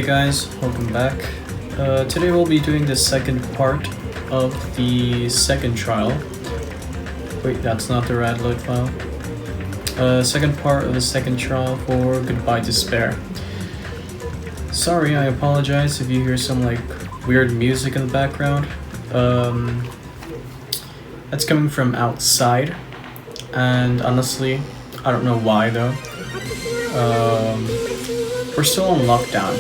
guys, welcome back. Today we'll be doing the second part of the second trial. Wait, that's not the rad load file. Second part of the second trial for Goodbye Despair. Sorry, I apologize if you hear some like weird music in the background. That's coming from outside, and honestly, I don't know why though. We're still on lockdown,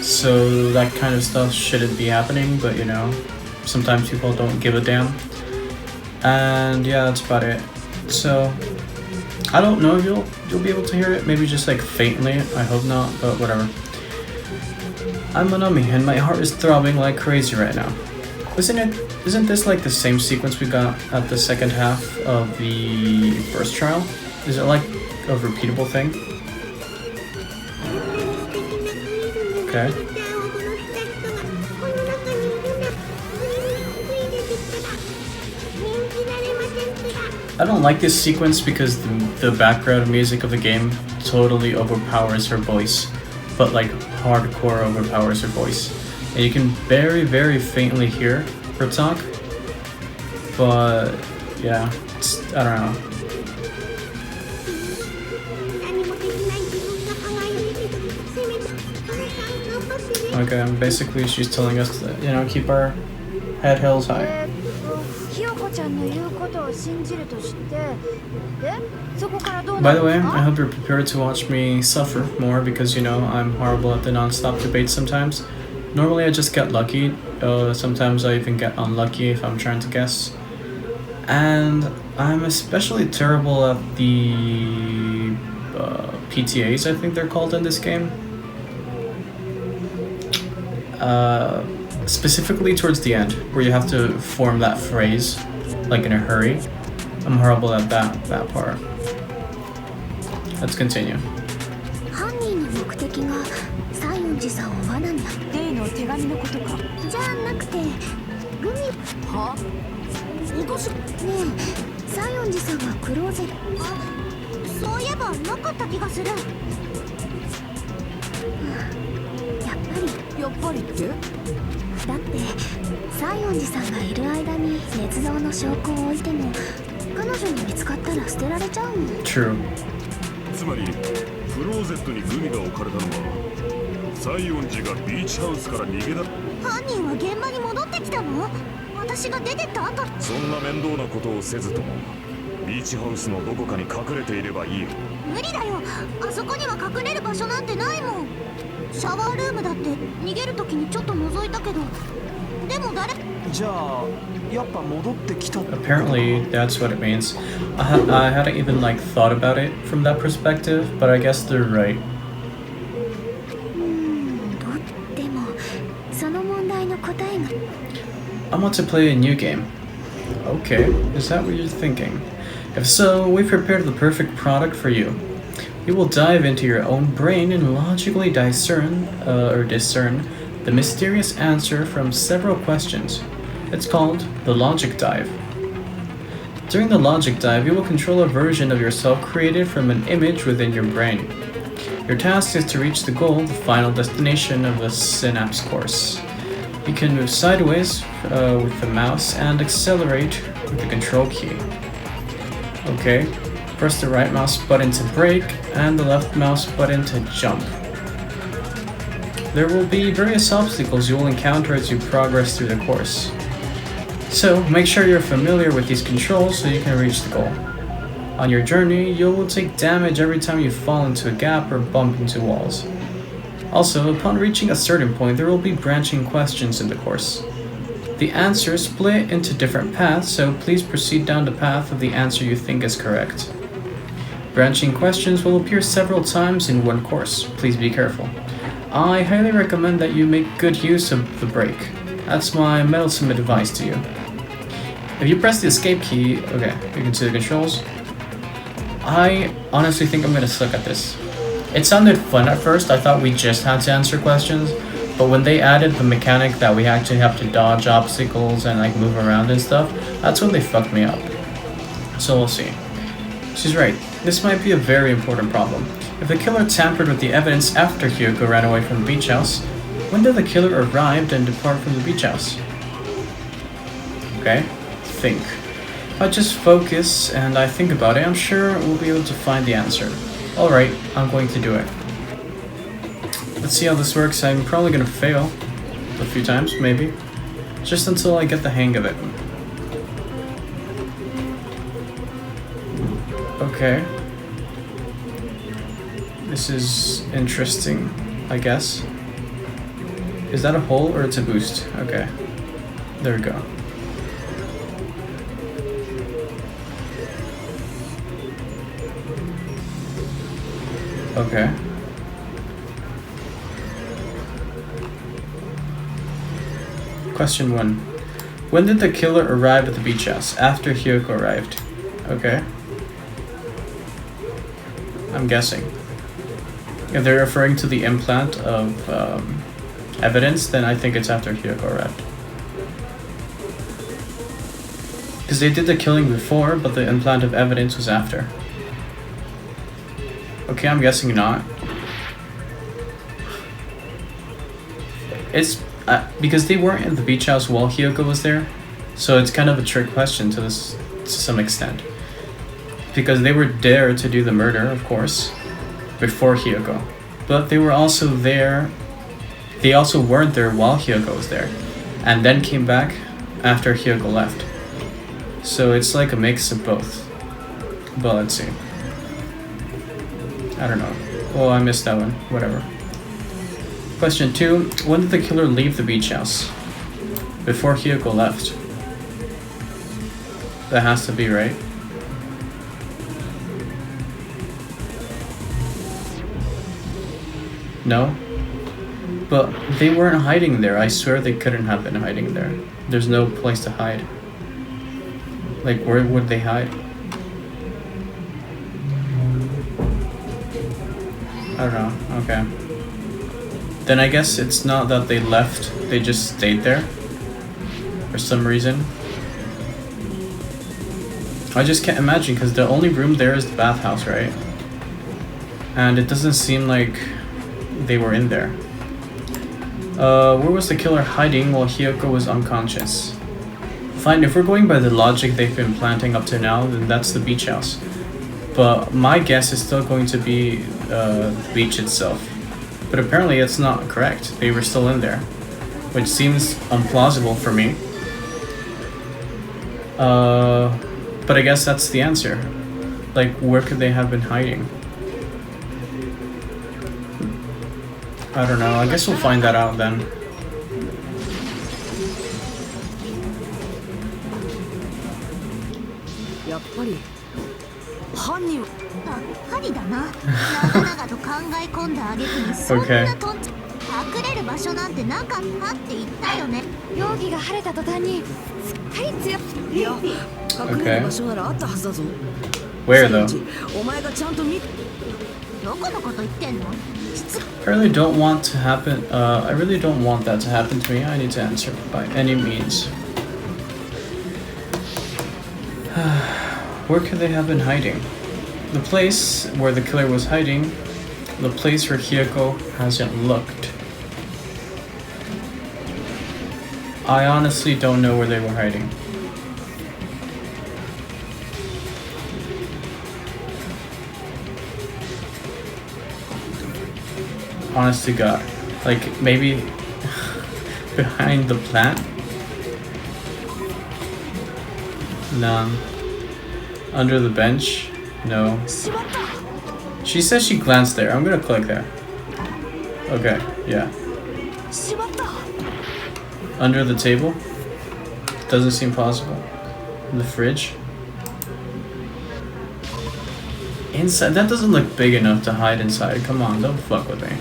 so that kind of stuff shouldn't be happening, but you know, sometimes people don't give a damn. And yeah, that's about it. So I don't know if you'll be able to hear it, maybe just like faintly, I hope not, but whatever. I'm Manami and my heart is throbbing like crazy right now. Isn't this like the same sequence we got at the second half of the first trial? Is it like a repeatable thing? Okay. I don't like this sequence because the background music of the game totally overpowers her voice, but like hardcore overpowers her voice. And you can very, very faintly hear her talk, but yeah, I don't know. Okay, basically she's telling us to, you know, keep our head held high. By the way, I hope you're prepared to watch me suffer more because, you know, I'm horrible at the non-stop debates sometimes. Normally I just get lucky, sometimes I even get unlucky if I'm trying to guess. And I'm especially terrible at the PTAs, I think they're called in this game. Specifically towards the end, where you have to form that phrase, like in a hurry. I'm horrible at that part. Let's continue. True. Apparently, that's what it means. I hadn't even like thought about it from that perspective, but I guess they're right. I want to play a new game. Okay, is that what you're thinking? If so, we've prepared the perfect product for you. You will dive into your own brain and logically discern the mysterious answer from several questions. It's called the Logic Dive. During the Logic Dive, you will control a version of yourself created from an image within your brain. Your task is to reach the goal, the final destination of the synapse course. You can move sideways with the mouse and accelerate with the control key. Okay, press the right mouse button to brake and the left mouse button to jump. There will be various obstacles you will encounter as you progress through the course. So make sure you're familiar with these controls so you can reach the goal. On your journey, you will take damage every time you fall into a gap or bump into walls. Also, upon reaching a certain point, there will be branching questions in the course. The answers split into different paths, so please proceed down the path of the answer you think is correct. Branching questions will appear several times in one course. Please be careful. I highly recommend that you make good use of the brake. That's my meddlesome advice to you. If you press the escape key, okay, you can see the controls. I honestly think I'm gonna suck at this. It sounded fun at first. I thought we just had to answer questions, but when they added the mechanic that we actually have to dodge obstacles and like move around and stuff, that's when they fucked me up. So we'll see. She's right. This might be a very important problem. If the killer tampered with the evidence after Hyuko ran away from the beach house, when did the killer arrive and depart from the beach house? Okay, think. If I just focus and I think about it, I'm sure we'll be able to find the answer. Alright, I'm going to do it. Let's see how this works. I'm probably gonna fail a few times, maybe. Just until I get the hang of it. Okay. This is interesting, I guess. Is that a hole or it's a boost? Okay. There we go. Okay. Question 1. When did the killer arrive at the beach house? After Hyuko arrived. Okay. I'm guessing. If they're referring to the implant of evidence, then I think it's after Hyuko arrived. Because they did the killing before, but the implant of evidence was after. Okay, I'm guessing not. It's because they weren't at the beach house while Hyuko was there, so it's kind of a trick question to some extent. Because they were there to do the murder, of course, before Hyuko. But they were also there. They also weren't there while Hyuko was there, and then came back after Hyuko left. So it's like a mix of both. But let's see. I don't know. Oh, I missed that one. Whatever. Question 2. When did the killer leave the beach house? Before Hyuko left. That has to be right. No? But they weren't hiding there. I swear they couldn't have been hiding there. There's no place to hide. Like, where would they hide? I don't know. Okay. Then I guess it's not that they left, they just stayed there for some reason. I just can't imagine, because the only room there is the bathhouse, right? And it doesn't seem like they were in there. Where was the killer hiding while Hyuko was unconscious? Fine, if we're going by the logic they've been planting up to now, then that's the beach house. But my guess is still going to be the beach itself. But apparently it's not correct. They were still in there, which seems implausible for me. But I guess that's the answer. Like, where could they have been hiding? I don't know. I guess we'll find that out then. Okay. Okay. Where though? I really don't want to happen. I really don't want that to happen to me. I need to answer by any means. Where could they have been hiding? The place where the killer was hiding. The place where Hyuko hasn't looked. I honestly don't know where they were hiding. Honest to God. Like, maybe behind the plant? No. Under the bench? No. She says she glanced there. I'm gonna click there. Okay, yeah. Under the table? Doesn't seem possible. In the fridge? Inside? That doesn't look big enough to hide inside. Come on, don't fuck with me.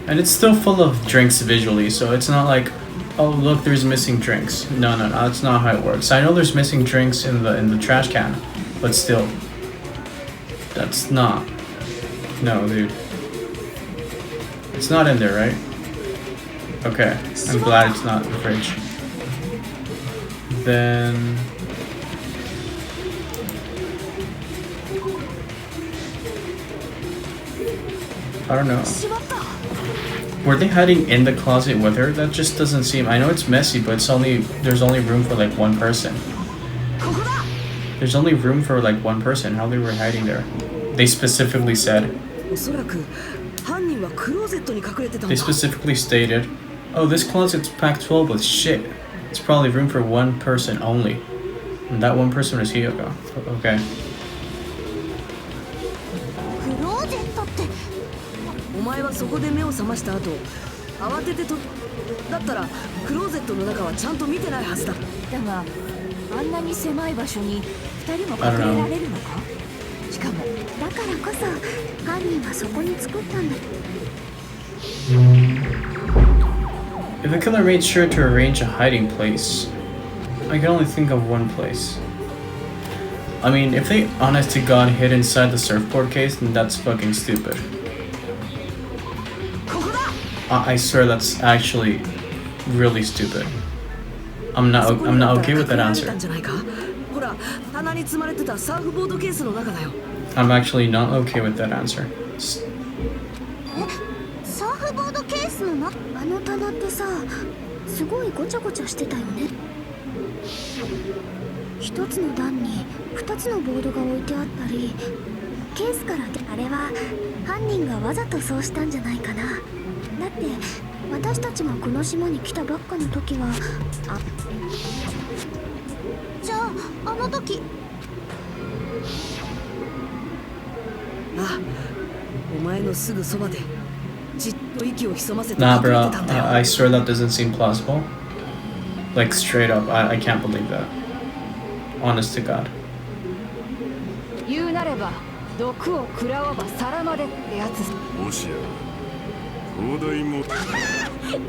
And it's still full of drinks visually, so it's not like, oh look, there's missing drinks. No, that's not how it works. I know there's missing drinks in the trash can, but still. That's not. No, dude. It's not in there, right? Okay, I'm glad it's not in the fridge. Then... I don't know. Were they hiding in the closet with her? That just doesn't seem. I know it's messy, but there's only room for like one person. There's only room for like one person. How they were hiding there? They specifically said. They specifically stated, "Oh, this closet's packed full with shit. It's probably room for one person only." And that one person was Hiyoko. Okay. お前はそこで目を覚ました後、慌ててとだったらクローゼットの中はちゃんと見てないはずだ。だが、あんなに狭い場所に2人も隠れられるのか？しかもだからこそ犯人はそこに作ったんだ。If the killer made sure to arrange a hiding place, I can only think of one place. I mean, if they honest to God hid inside the surfboard case, then that's fucking stupid. I swear that's actually really stupid. I'm not okay with that answer. I'm actually not okay with that answer. サーフボードケースの中、あの棚ってさ、すごいごちゃごちゃしてたよね。一つの段に二つのボードが置いてあったり、ケースからあれは犯人がわざとそうしたんじゃないかな。だって私たちもこの島に来たばっかの時は、じゃああの時、お前のすぐそばでじっと息を潜ませて隠れてたんだよ。 Nah, bro, I swear that doesn't seem plausible. Like straight up, I can't believe that. Honest to God. 言うなれば毒を食らわば皿までってやつ。もしや東大も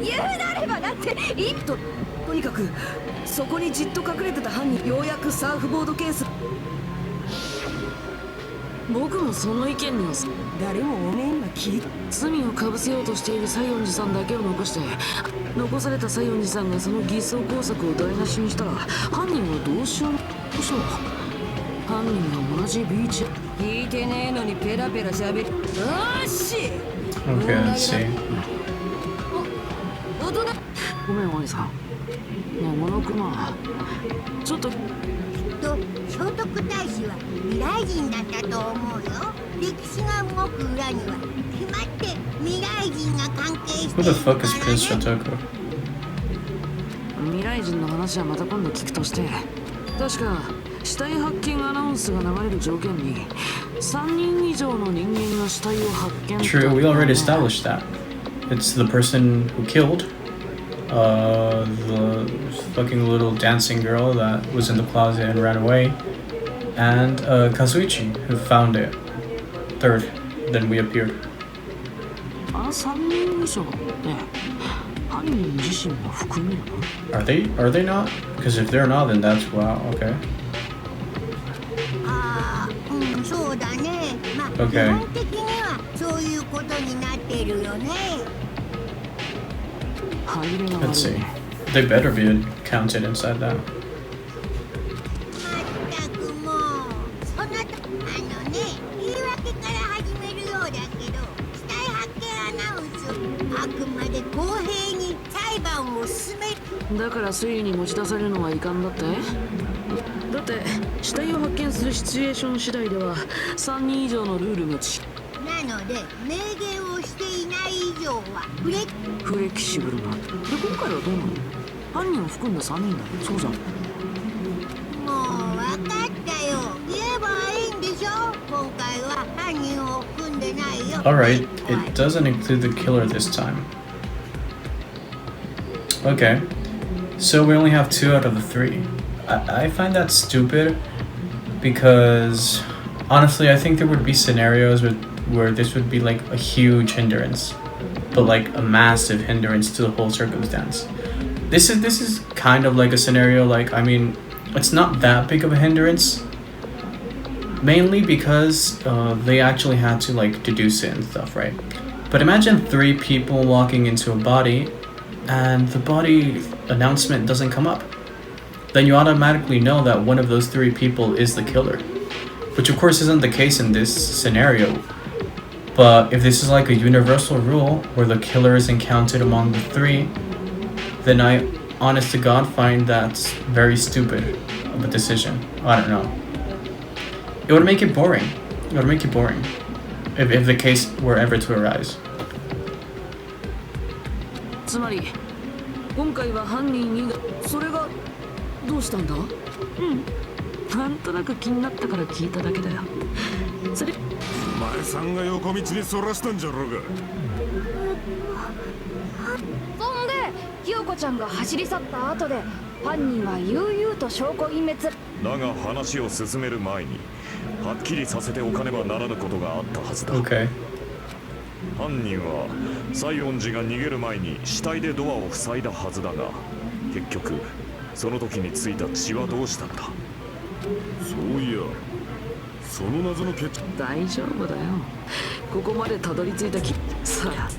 言うなればだっていいとにかくそこにじっと隠れてた犯人、ようやくサーフボードケース。僕もその意見には誰もおめえが罪をかぶせようとしている西園寺さんだけを残して、残された西園寺さんがその偽装工作を台無しにしたら犯人はどうしよう。犯人が同じビーチ聞いてねえのにペラペラ喋る。よし Okay, let's see. ごめんお兄さん、桃の熊ちょっと聖徳太子は未来人だったと思うよ。歴史が動く裏には決まって未来人が関係して Who the fuck is Prince Shotoku? 未来人の話はまた今度聞くとして、確か死体発見アナウンスが流れる条件に3人以上の人間が死体を発見。 True, we already established that. It's the person who killed the fucking little dancing girl that was in the closet and ran away, and Kazuichi, who found it. Third, then we appeared. あの3人以上って犯人自身も含めるの？ Are they not? Because if they're not, then that's wow, okay. そうだね。まあ、 Okay. 基本的にはそういうことになってるよね。 Let's see. They better be counted inside that. まったくもうそのとあのね、言い訳から始めるようだけど、死体発見アナウンス、あくまで公平に裁判を進める。だから推理に持ち出されるのはいかんだって。だって死体を発見するシチュエーション次第では3人以上のルールがなので明言をしていない以上はフレキシブルな。で今回はどうなの？犯人を含んだ3人だ。そうじゃん。もう分かったよ。言えばいいんでしょ。今回は犯人を含んでないよ。 Alright, it doesn't include the killer this time. Okay, so we only have 2 out of the 3. I find that stupid because honestly I think there would be scenarios where this would be like a huge hindrance, but like a massive hindrance to the whole circumstance. This is kind of like a scenario, like, I mean, it's not that big of a hindrance, mainly because they actually had to like deduce it and stuff, right? But imagine 3 people walking into a body and the body announcement doesn't come up. Then you automatically know that one of those 3 people is the killer, which of course isn't the case in this scenario. But if this is like a universal rule where the killer isn't counted among the three, then I, honest to God, find that's very stupid of a decision. I don't know. It would make it boring. It would make it boring if the case were ever to arise. つまり今回は犯人にそれがどうしたんだ？なんとなく気になったから聞いただけだよ。それお前さんが横道にそらしたんじゃろうが。そんでひよこちゃんが走り去った後で犯人は悠々と証拠隠滅。だが話を進める前にはっきりさせておかねばならぬことがあったはずだ。Okay. 犯人は西園寺が逃げる前に死体でドアを塞いだはずだが、結局その時についた血はどうしたんだ？そういや、その謎の血。大丈夫だよ。ここまでたどり着いたきさあ。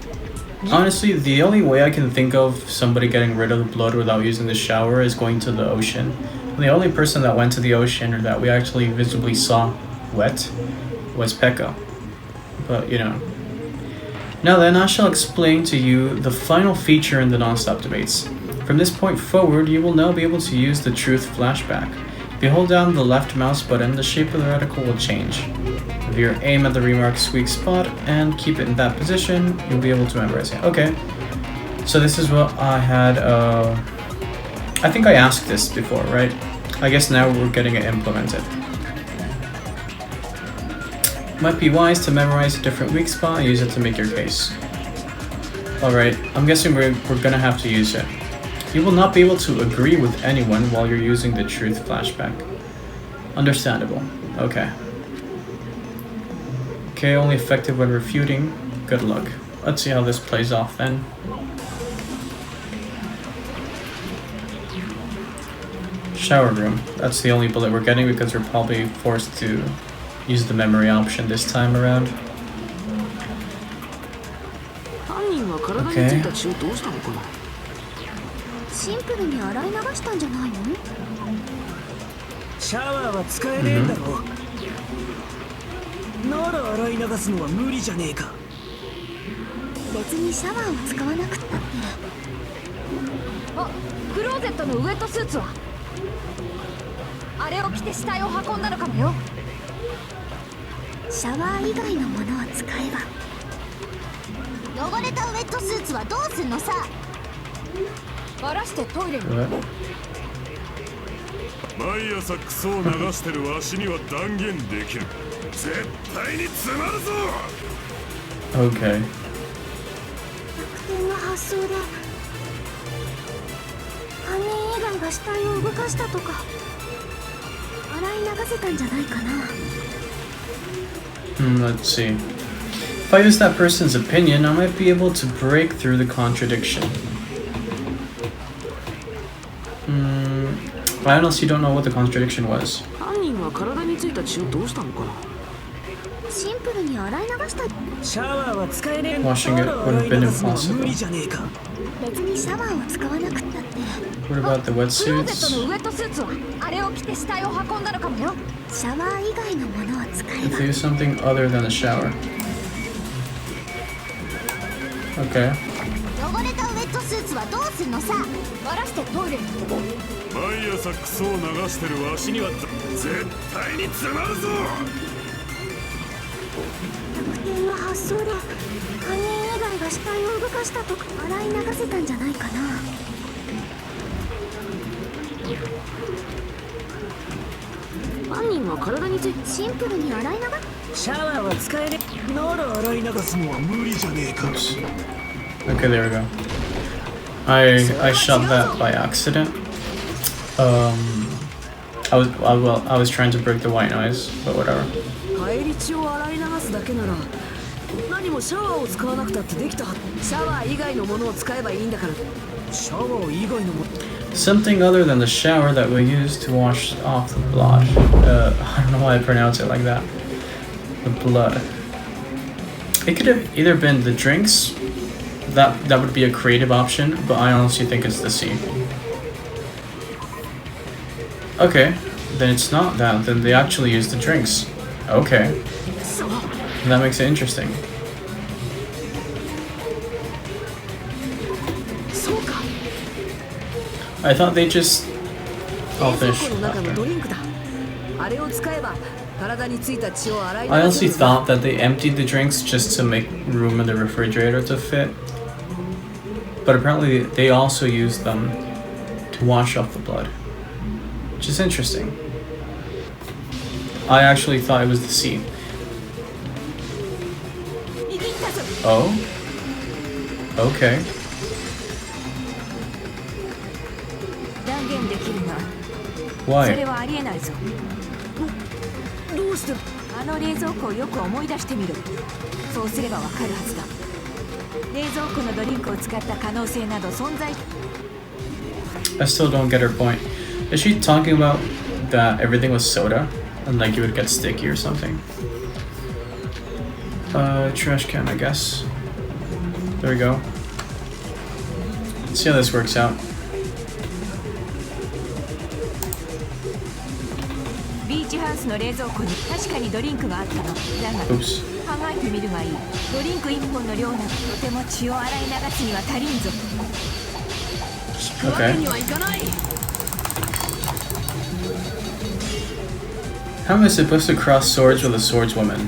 Honestly, the only way I can think of somebody getting rid of the blood without using the shower is going to the ocean. And the only person that went to the ocean or that we actually visibly saw wet was Peko. But, you know. Now then, I shall explain to you the final feature in the non-stop debates. From this point forward, you will now be able to use the Truth Flashback. If you hold down the left mouse button, the shape of the reticle will change. If you aim at the remark's weak spot and keep it in that position, you'll be able to memorize it. Okay, so this is what I had, I think I asked this before, right? I guess now we're getting it implemented. Might be wise to memorize a different weak spot and use it to make your case. Alright, I'm guessing we're gonna have to use it. You will not be able to agree with anyone while you're using the Truth Flashback. Understandable. Okay. Okay, only effective when refuting. Good luck. Let's see how this plays off then. Shower room. That's the only bullet we're getting because we're probably forced to use the memory option this time around. 犯人は体についた血をどうしたのかな？シンプルに洗い流したんじゃないの？シャワーは使えねえんだろ。なら洗い流すのは無理じゃねえか。別にシャワーを使わなくったって。あ、クローゼットのウェットスーツは？あれを着て死体を運んだのかもよ。シャワー以外のものを使えば。汚れたウェットスーツはどうすんのさ。バラしてトイレに。毎朝クソを流してるわしには断言できる。絶対に詰まるぞ。Okay. 逆転の発想で犯人以外が死体を動かしたとか洗い流せたんじゃないかな。Let's see. If I use that person's opinion, I might be able to break through the contradiction. I honestly don't know what the contradiction was. 犯人は体についた血をどうしたのかな？シンプルに洗い流した。シャワーは使えねえんだ。 Washing it would have been impossible. 無理じゃねえか。別にシャワーを使わなくったって。 What about the クローゼッ wetsuits? トのウェットスーツはあれを着て死体を運んだのかもよ。シャワー以外のものを使え If ば。 they use something other than a shower. Okay. 汚れたウェットスーツはどうすんのさ。バラしてトイレに。毎朝クソを流してるわしには絶対に詰まるぞ。逆転の発想で犯人以外が死体を動かしたとか洗い流せたんじゃないかな。犯人は体についてシンプルに洗い流す。シャワーは使えねえ。なら洗い流すのは無理じゃねえか。 Okay, there we go. I shot that by accident. I was trying to break the white noise, but whatever. 返り血を洗い流すだけなら何もシャワーを使わなくたってできた。シャワー以外のものを使えばいいんだから。シャワー以外のもの。 Something other than the shower that we use to wash off the blood. I don't know why I pronounce it like that. The blood. It could have either been the drinks. That would be a creative option, but I honestly think it's the C. Okay, then it's not that. Then they actually use the drinks. Okay, that makes it interesting. I thought they just all finished 冷蔵庫の中のド after. リンクだ。あれを使えば体についた血を洗い流 I せ honestly るんだ。 thought that they emptied the drinks just to make room in the refrigerator to fit. But apparently they also used them to wash off the blood. Which is interesting. I actually thought it was the sea. 握ったぞ。 Oh? Okay. 断言できるが、それ Why? はありえないぞ。どうして？あの冷蔵庫をよく思い出してみる。そうすればわかるはずだ。冷蔵庫のドリンクを使った可能性など存在。 I still don't get her point. Is she talking about that everything was soda? And like it would get sticky or something? Trash can, I guess. There we go. Let's see how this works out. ビーチハウスの冷蔵庫に確かにドリンクがあったの。だが Oops. 考えてみるがいい。ドリンク1本の量などとても血を洗い流すには足りんぞ。引くわけにはいかない。 How am I supposed to cross swords with a swordswoman?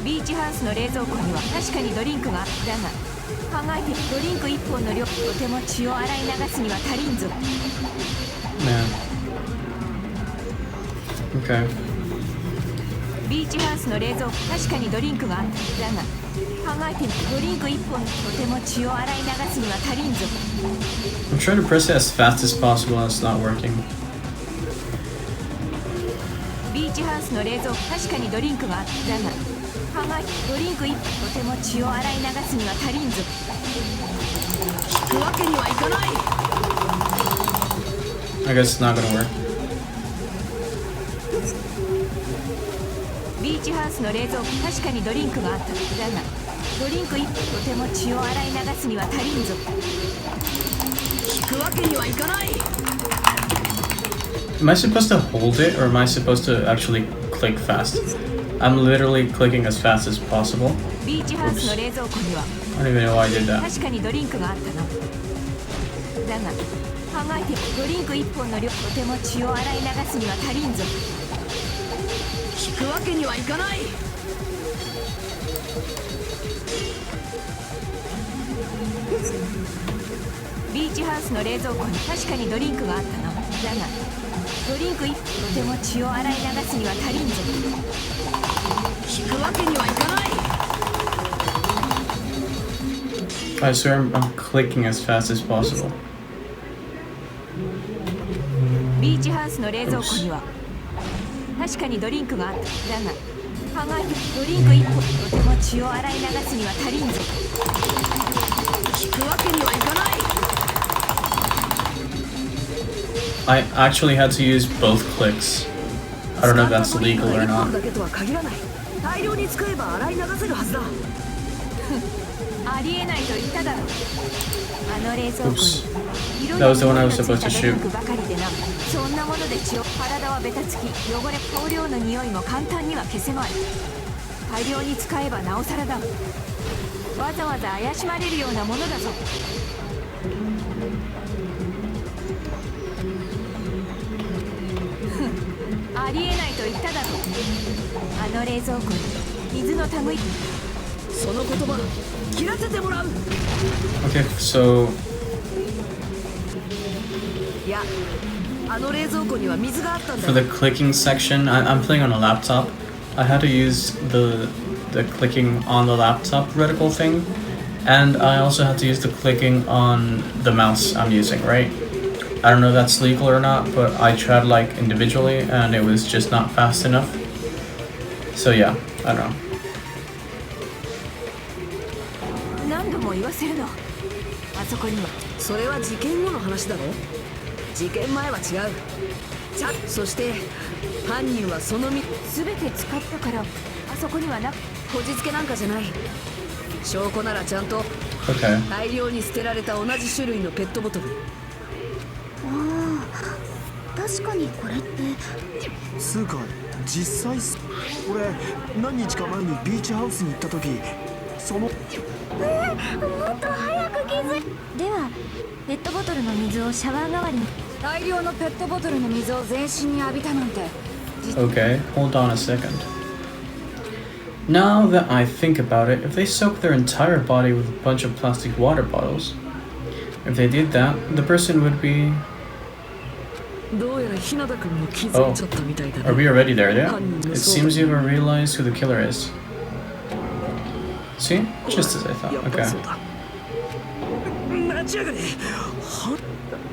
ビーチハウスの冷蔵庫には確かにドリンクがあったが、考えてドリンク1本の量とても血を洗い流すには足りんぞ。 Man. Okay. ビーチハウスの冷蔵庫確かにドリンクがあっただが、考えてみドリンク1本とても血を洗い流すには足りんぞ。 I'm trying to press it as fast as possible and it's not working. ビーチハウスの冷蔵庫確かにドリンクがあっただが、考えてドリンク1本とても血を洗い流すには足りんぞ。引くわけにはいかない。 I guess it's not gonna work. ビーチハウスの冷蔵庫確かにドリンクがあっただが、ドリンク1本とても血を洗い流すには足りんぞ。引くわけにはいかない。 Am I supposed to hold it or am I supposed to actually click fast? I'm literally clicking as fast as possible. ビーチハウスの冷蔵庫には I don't even know why I did that. 確かにドリンクがあったな。だが、考えてドリンク1本の量とても血を洗い流すには足りんぞ。引くわけにはいかない。ビーチハウスの冷蔵庫に確かにドリンクがあったの。だが、ドリンク1本とても血を洗い流すには足りんぞ。引くわけにはいかない。 I swear I'm clicking as fast as possible. ビーチハウスの冷蔵庫には確かにドリンクがあった。だが、考えてドリンク1本とても血を洗い流すには足りんぞ。引くわけにはいかない。 I actually had to use both clicks. I don't know if that's legal or not. だけとは限らない。大量に使えば洗い流せるはずだ。ありえないと言っただろ。あの冷蔵庫に Oops. 色 That was the one I 々 was つい supposed た to ドリ shoot. ンクばかりでな。そんなもので血を体はベタつき、汚れ香料の匂いも簡単には消せまい。大量に使えばなおさらだ。わざわざ怪しまれるようなものだぞ。ありえないと言っただろ。あの冷蔵庫に水の類。その言葉切らせてもらう。 Okay, so いや、あの冷蔵庫には水があったんだ for よ。 the clicking section, I'm playing on a laptop. I had to use the clicking on the laptop reticle thing, and I also had to use the clicking on the mouse I'm using, right? I don't know if that's legal or not, but I tried like individually and it was just not fast enough. So yeah, I don't know. 何度も言わせるの。あそこには。それは事件後の話だろ。事件前は違う。そして犯人はその身全て使ったから、あそこにはなこじつけなんかじゃない。証拠ならちゃんと Okay. 大量に捨てられた同じ種類のペットボトル。ああ、確かにこれって。つうか実際俺何日か前にビーチハウスに行った時そのもっと早く気ではペットボトルの水をシャワー代わりに。大量のペットボトルの水を全身に浴びたなんて。 Okay, hold on a second. Now that I think about it, if they soaked their entire body with a bunch of plastic water bottles, if they did that, the person would be... どうやら日向君も気づいちゃったみたいだね。 Are we already there yet? It seems you haven't realized who the killer is. See? Just as I thought. やっぱり Okay. そうだ。待ちやがれ。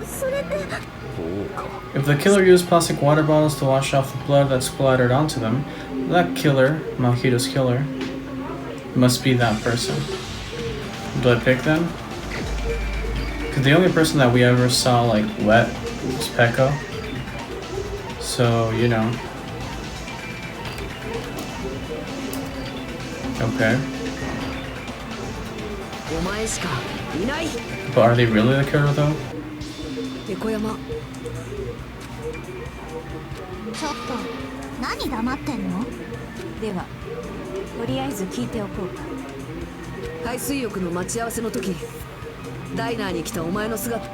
それって。 If the killer used plastic water bottles to wash off the blood that splattered onto them, that killer, Mahito's killer, must be that person. Do I pick them? Because the only person that we ever saw like wet was Peko. So, you know. Okay. お前しかいない。 But are they really the killer though? ペコ山。ちょっと何黙ってんの。ではとりあえず聞いておこうか。海水浴の待ち合わせの時、ダイナーに来たお前の姿。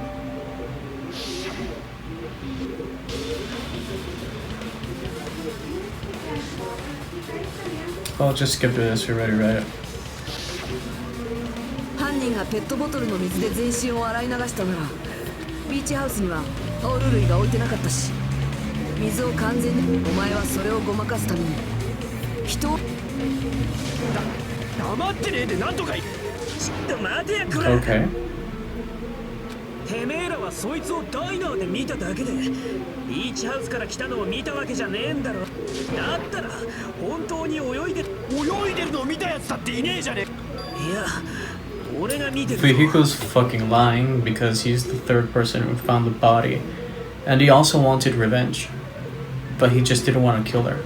I'll just skip through this. We already read it. 犯人がペットボトルの水で全身を洗い流したなら、ビーチハウスにはタオル類が置いてなかったし、水を完全に。お前はそれをごまかすために人を。黙ってねえでなんとかちょっと待てやこれ。 Okay. てめえらはそいつをダイナーで見ただけでビーチハウスから来たのを見たわけじゃねえんだろ。だったら本当に泳いでるのを見たやつだっていねえじゃねえ。いや俺が見てる。 Fuyuhiko's fucking lying because he's the third person who found the body. And he also wanted revenge. But he just didn't want to kill her.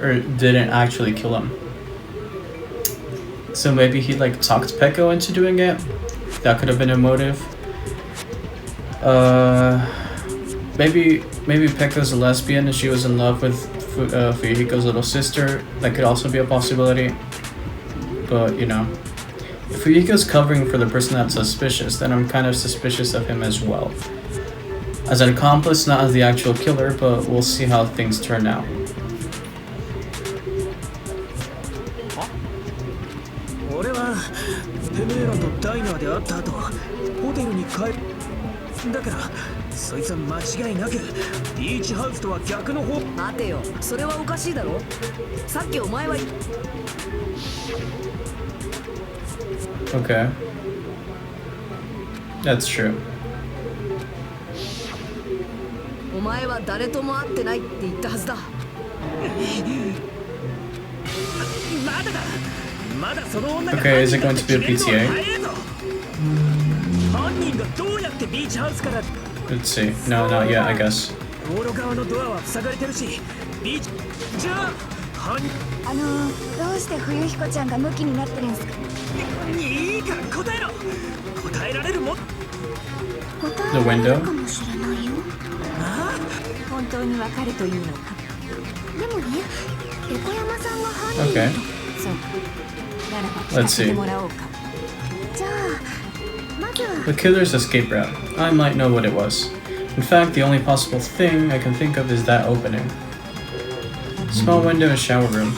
Or didn't actually kill him. So maybe he like talked Peko into doing it? That could have been a motive. Maybe Peko's a lesbian and she was in love with Fuyuhiko's little sister. That could also be a possibility. But, you know. If Fuyuhiko's covering for the person that's suspicious, then I'm kind of suspicious of him as well. As an accomplice, not as the actual killer, but we'll see how things turn out. 俺はてめえらとダイナーで会った後ホテルに帰る。だからそいつは間違いなくビーチハウスとは逆の方。待てよ、それはおかしいだろ。さっきお前は。 Okay. That's true. お前は誰とも会ってないって言ったはずだ。まだだ。まだその女が。 Okay, is it going to be a PTA? 犯人がどうやってビーチハウスから。 Let's see. No, not yet, I guess. 道路側のドアは塞がれてるし、ビーチ。じゃあ犯人。どうして冬彦ちゃんがムキになってるんですか。いいから答えろ。答えられるもん。 The window? かもしれないよ。本当にわかるというのか。でもね、横山さんが犯人。 Okay. そうか。ならば Let's 聞かせ see. てもらおうか。じゃあまずは。 The killer's escape route. I might know what it was. In fact, the only possible thing I can think of is that opening. Small window and shower room.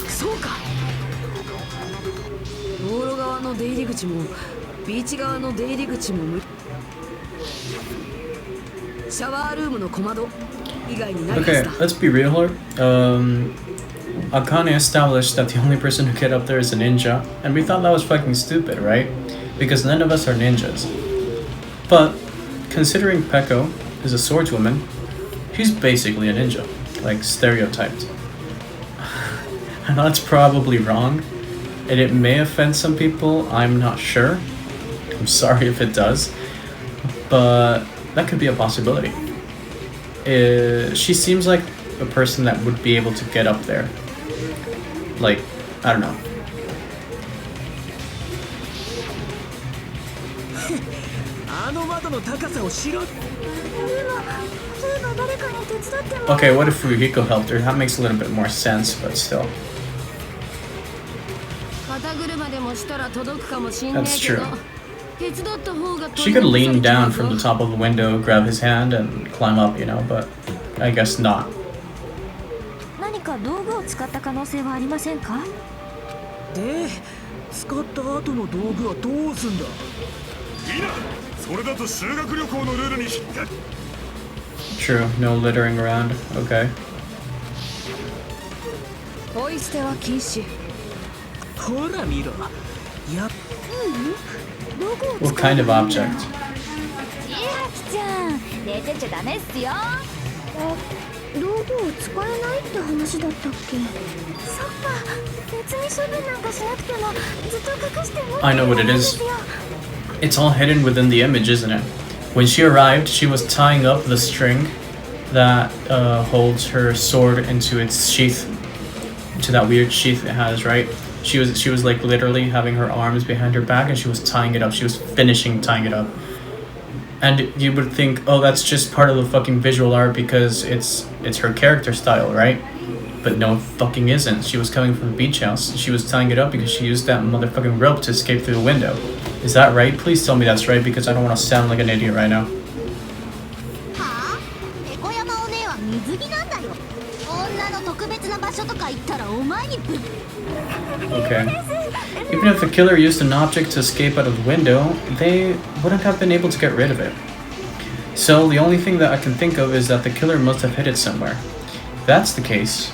そうか。道路側の出入り口もビーチ側の出入り口もシャワールームの小窓以外にないはず Okay, だ。 let's be real here. Akane established that the only person who get up there is a ninja, and we thought that was fucking stupid, right? Because none of us are ninjas. But considering Peko is a swordswoman, she's basically a ninja, like stereotyped. I know it's probably wrong, and it may offend some people, I'm not sure. I'm sorry if it does, but that could be a possibility. She seems like a person that would be able to get up there. Like, I don't know. あの窓の高さを知ろ。でも例えば誰かに手伝っても。 Okay, what if Fuyuhiko helped her? That makes a little bit more sense, but still. 課 That's true. She could lean down from the top of the window, grab his hand, and climb up, you know, but I guess not. 何か道具を使った可能性はありませんか？で、使った後の道具はどうすんだ？いいな。それだと修学旅行のルールに引っかかる。 True, no littering around. Okay. ポイ捨ては禁止。ほら見ろ。やっ。What kind of object? 千秋ちゃん、寝てちゃダメっすよ。道具を使えないって話だったっけ？そっか、別に処分なんかしなくてもずっと隠しても。I know what it is. It's all hidden within the image, isn't it? When she arrived, she was tying up the string that holds her sword into its sheath, to that weird sheath it has, right? She was like literally having her arms behind her back, and she was tying it up. She was finishing tying it up. And you would think, oh, that's just part of the fucking visual art because it's her character style, right? But no, fucking isn't. She was coming from the beach house. She was tying it up because she used that motherfucking rope to escape through the window. Is that right? Please tell me that's right because I don't want to sound like an idiot right now. はあ？ペコ山お姉は水着なんだよ。女の特別な場所とか行ったらお前にぶっ。 Okay. Even if the killer used an object to escape out of the window, they wouldn't have been able to get rid of it. So the only thing that I can think of is that the killer must have hid it somewhere. If that's the case,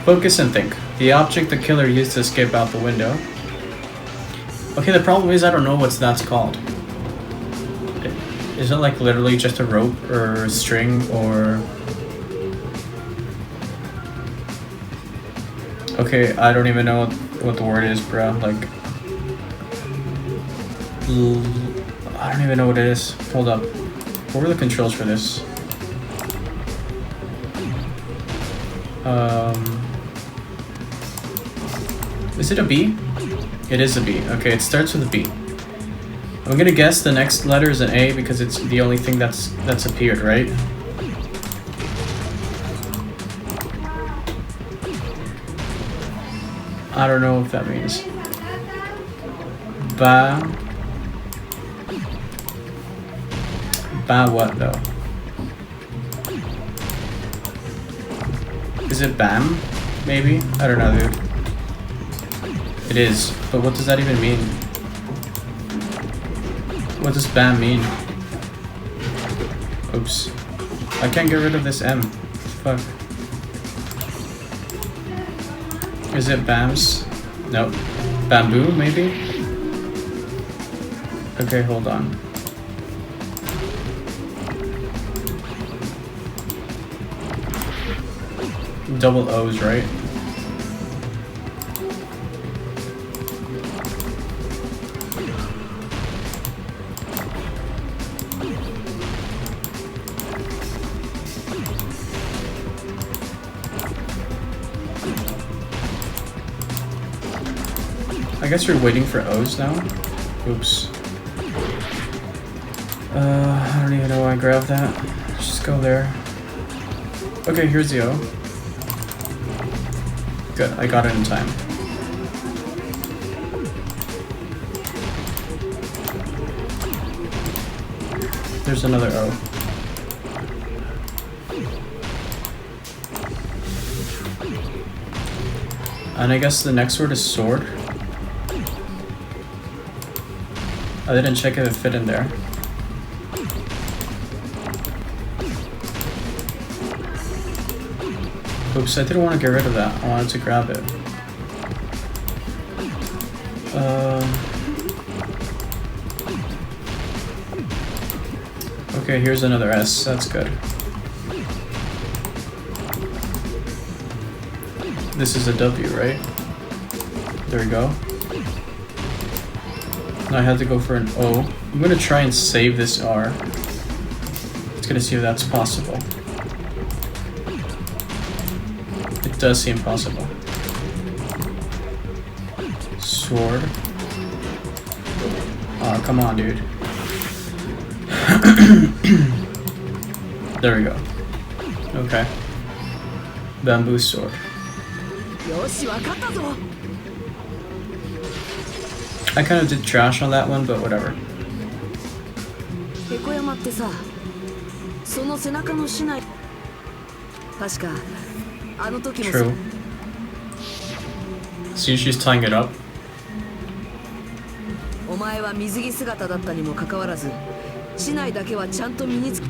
focus and think. The object the killer used to escape out the window. Okay, the problem is I don't know what that's called. Is it like literally just a rope or a string or... Okay, I don't even know what the word is, bro. Like... I don't even know what it is. Hold up. What were the controls for this? Is it a B? It is a B. Okay, it starts with a B. I'm gonna guess the next letter is an A because it's the only thing that's appeared, right? I don't know what that means. Ba what though? Is it BAM? Maybe? I don't know, dude. It is, but what does that even mean? What does BAM mean? Oops. I can't get rid of this M. Fuck. Is it BAMS? Nope. Bamboo, maybe? Okay, hold on. Double O's, right? I guess you're waiting for O's now? Oops. I don't even know why I grabbed that. Just go there. Okay, here's the O. Good, I got it in time. There's another O. And I guess the next word is sword. I didn't check if it fit in there. Oops, I didn't want to get rid of that. I wanted to grab it. Okay, here's another S. That's good. This is a W, right? There we go. Now I had to go for an O. I'm gonna try and save this R. It's gonna see if that's possible. It does seem possible. Sword. Oh, come on, dude. There we go. Okay. Bamboo sword. I kind of did trash on that one, but whatever. ペコ山ってさ、その背中の竹刀、確かあの時も True. See, she's tying it up. お前は水着姿だったにもかかわらず、竹刀だけはちゃんと身につく。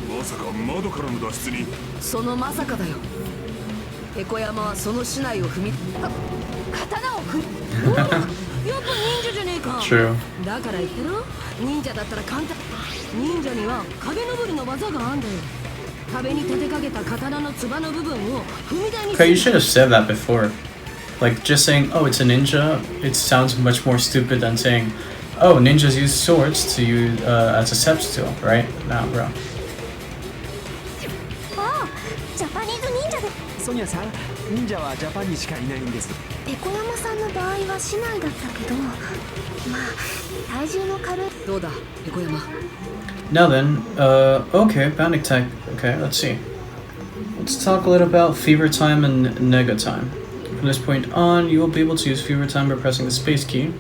まさか窓からの脱出に。そのまさかだよ。ペコ山はその竹刀を踏み、刀を振る。やっぱ忍者じゃねえか。True. だから言ってろ。忍者だったら簡単。忍者には壁登りの技があんだよ。壁に立てかけた刀のつばの部分を踏み台にする。 Okay, you should have said that before. Like, just saying, oh, it's a ninja, it sounds much more stupid than saying, oh, ninjas use swords to use as a substitute, right? Nah, bro. ああ、ジャパニーズ忍者で。ソニアさん、忍者はジャパンにしかいないんです。ペコ山さんの場合は竹刀だったけど、まあ体重の軽い。どうだ、ペコ山。 Now then, okay, panic type. Okay, let's see. Let's talk a little about fever time and nega time. From this point on, you will be able to use fever time by pressing the space key.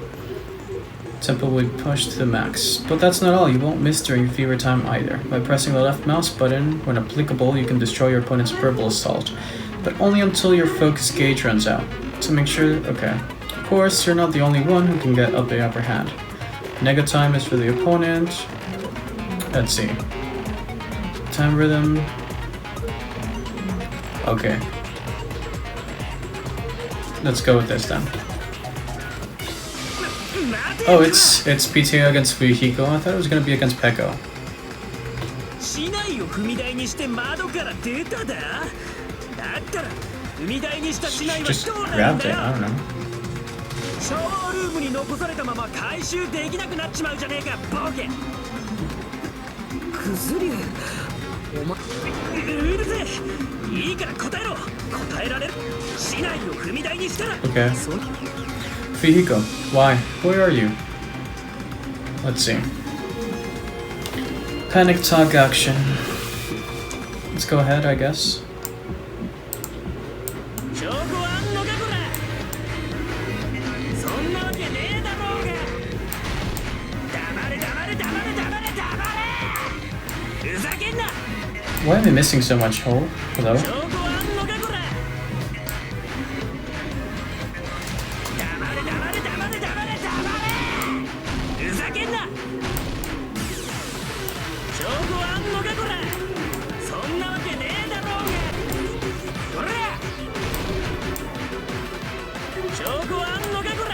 Tempo will be pushed to the max. But that's not all, you won't miss during fever time either. By pressing the left mouse button, when applicable, you can destroy your opponent's verbal assault. But only until your focus gauge runs out. To make sure, okay. Of course, you're not the only one who can get the upper hand. Nega time is for the opponent. Let's see. Time rhythm. Okay. Let's go with this then. Oh, it's PTA against Fuyuhiko. I thought it was gonna be against Peko. 竹刀を踏み台にして窓から出ただ。だったら踏み台にした竹刀 Just はどうなるん grabbed だ it. よ。 I don't know. シャワールームに残されたまま回収できなくなっちまうじゃねえか、ボケ。クズリュウ、お前。うるせえ。いいから答えろ。答えられる。竹刀を踏み台にしたら。 Okay. そう Fuyuhiko, why? Where are you? Let's see. Panic talk action. Let's go ahead, I guess. 証拠あんのかこら。そんなわけねえだろうが。黙れ黙れ黙れ黙れ黙れ。ふざけんな。 Why am I missing so much? Oh, hello? 証拠あんのかこら。黙れ黙れ黙れ黙れ黙れ。ふざけんな。証拠あんのかこら。そんなわけねえだろうが。こら。証拠あんのかこら。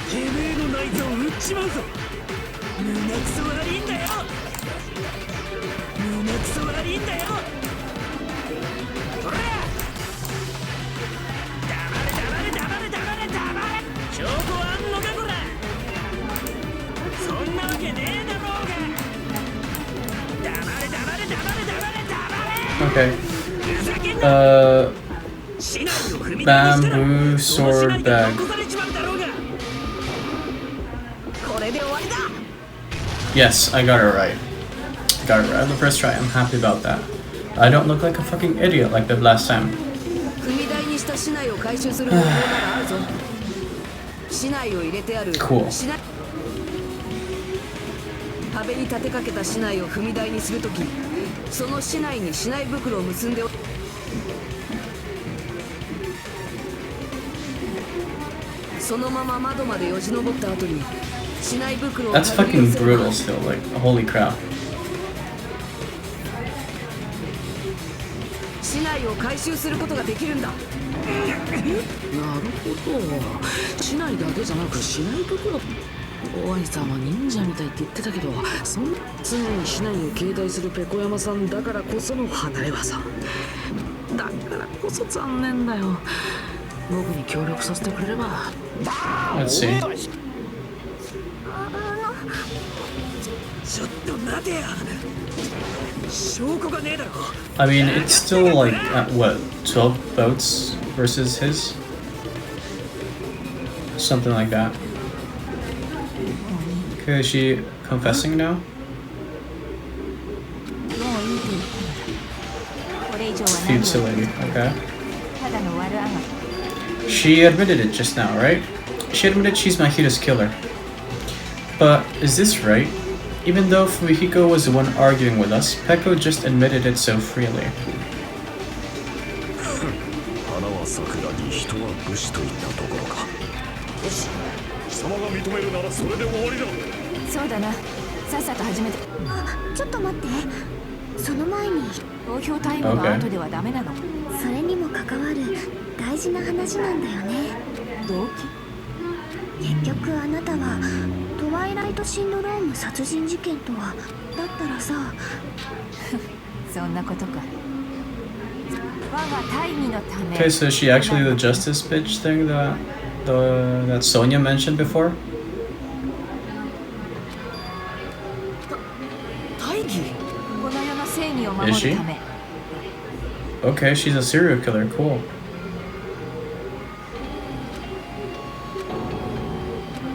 てめえの内臓を撃っちまうぞ。胸くそ悪いんだよ。胸くそ悪いんだよ。こら。黙れ黙れ黙れ黙れ黙れ。証拠あんのかこら。そんなわけねえだろうが。黙れ黙れ黙れ黙れ黙れ。 Okay. ふざけんな。 竹刀を踏み台にしたら Bamboo その sword 竹刀が bag. 残されちまうだろうが。これで終わりだ。 Yes, I got it right. Got it right on the first try. I'm happy about that. I don't look like a fucking idiot like the last time. 踏み台にした竹刀を回収する方法ならあるぞ。竹刀を入れてある。 Cool. 竹刀壁に立てかけた竹刀を踏み台にするとき、その竹刀に竹刀袋を結んでおそのまま窓までよじ登った後に竹刀袋を That's 手繰り寄 fucking せれば brutal still, like, holy crap. 竹刀を回収することができるんだ。なるほど。竹刀だけじゃなく竹刀袋。お兄さんは忍者みたいって言ってたけど、そんな常に竹刀を携帯するペコ山さんだからこその離れ技。だからこそ残念だよ。僕に協力させてくれれば。 Let's see. ちょっと待てや。証拠がねえだろ。 I mean, it's still like, at what, 12 votes versus his? Something like that. Okay, is she confessing now? もういいって言ったんだ。これ以上は何を Futility, okay. ただの悪あがき。She admitted it just now, right? She admitted she's Mahito's killer. But is this right? Even though Fumihiko was the one arguing with us, Peko just admitted it so freely. 花は桜に人は武士といったところか。よし、貴様が認めるならそれで終わりだ。そうだな。さっさと始めて。あ、ちょっと待って。その前に投票タイムの後ではダメなの。それにも関わる大事な話なんだよね。動機？結局あなたはトワイライトシンドローム殺人事件とはだったらさそんなことか。我が大義のため。 Okay, so is she actually the justice bitch thing that Sonia mentioned before? 大義？この世の正義を守るため。 Okay, she's a serial killer. Cool.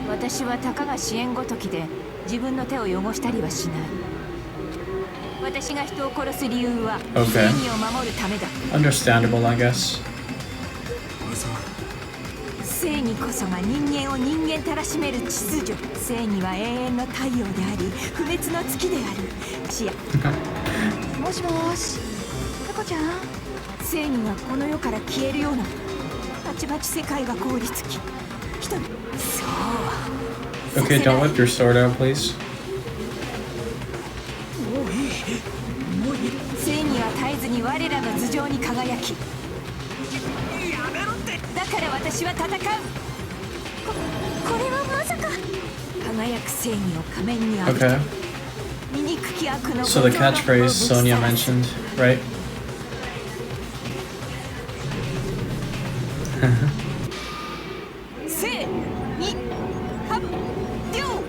私はたかが支援ごときで自分の手を汚したりはしない。私が人を殺す理由は正義を守るためだ。 Understandable, I guess. 正義こそが人間を人間たらしめる秩序。正義は永遠の太陽であり不滅の月である。シアもしもし、ペコちゃん。正義がこの世から消えるようなバチバチ世界が凍りつき人々。そう。 Okay, don't whip your sword out, please. 正義は絶えずに我らの頭上に輝き。だから私は戦う。これはまさか。輝く正義を仮面に浴びて。 Okay. 醜き悪の So the catchphrase Sonia mentioned, right?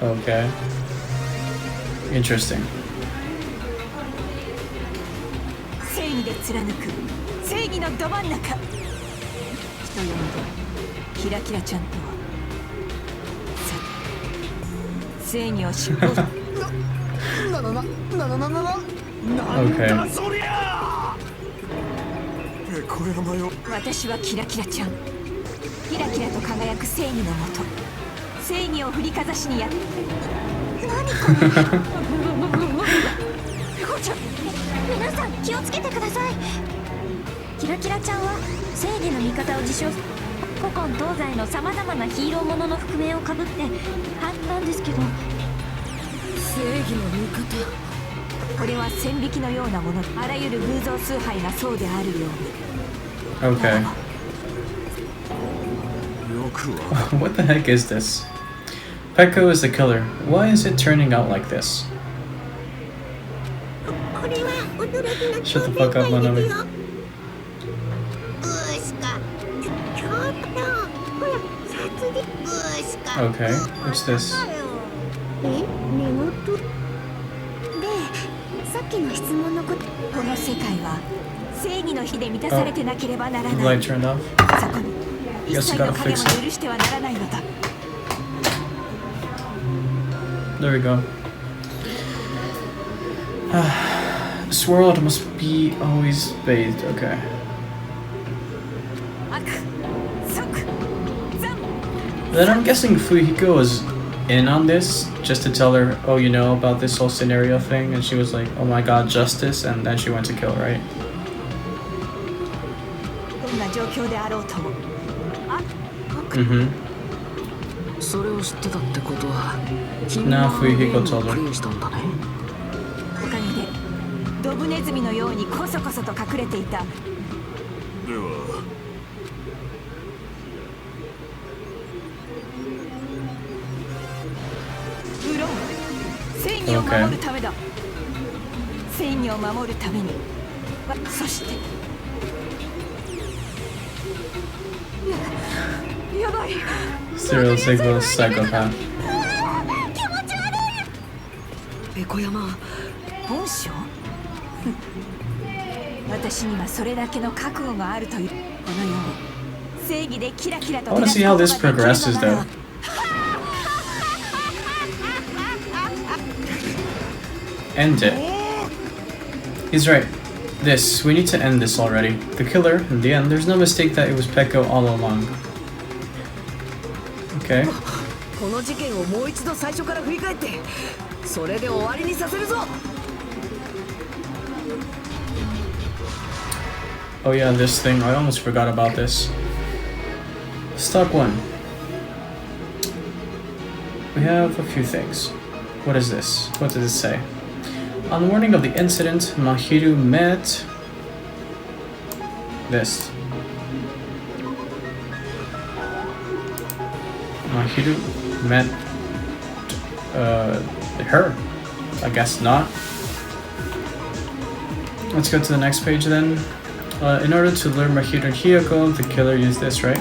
Okay. Interesting. 正義で貫く正義のど真ん中。人呼んでキラキラちゃんとはさて正義を執行。Okay. そりゃこれがよ。私はキラキラちゃん。キラキラと輝く正義のもと正義を振りかざしにやって。何これ。ペコちゃん、皆さん気をつけてください。キラキラちゃんは正義の味方を自称。古今東西のさまざまなヒーローものの覆面をかぶってなんですけど。正義の味方。こitは線引きのようなもの。あらゆる偶像崇拝がそうであるように。 Okay. What the heck is this? Peko is the killer. Why is it turning out like this? Shut the fuck up, Manami. Okay, what's this? さっきの質問のこと。この世界は正義の火で満たされてなければなら The ない。 light turned off. そこに一切の影も許してはならないのだ。 There we go. This world must be always bathed. Okay. 悪、即、残。 Then I'm guessing Fumihiko was in on this just to tell her, oh, you know about this whole scenario thing, and she was like, oh my god, justice, and then she went to kill, right? どんな状況であろうとも。あ、Mm-hmm. それを知ってたってことは君 Now は Fumihiko told プ her. レイしたんだね。おかげでドブネズミのようにコソコソと隠れていた。では無論正義を守るためだ。正義を守るために。そしてやばい。 Serial signal psychopath. ペコ山、本性。私にはそれだけの覚悟があるという。この世を正義でキラキラと I want to see how this progresses, though. End it. He's right. We need to end this already. The killer, in the end, there's no mistake that it was Peko all along. Okay. この事件をもう一度最初から振り返ってそれで終わりにさせるぞ。 Oh yeah, this thing. I almost forgot about this. Stock 1. We have a few things. What is this? What does it say? On the morning of the incident, Mahiru met... this. Mahiru met... her. I guess not. Let's go to the next page then. In order to lure Mahiru and Hiyoko, the killer used this, right?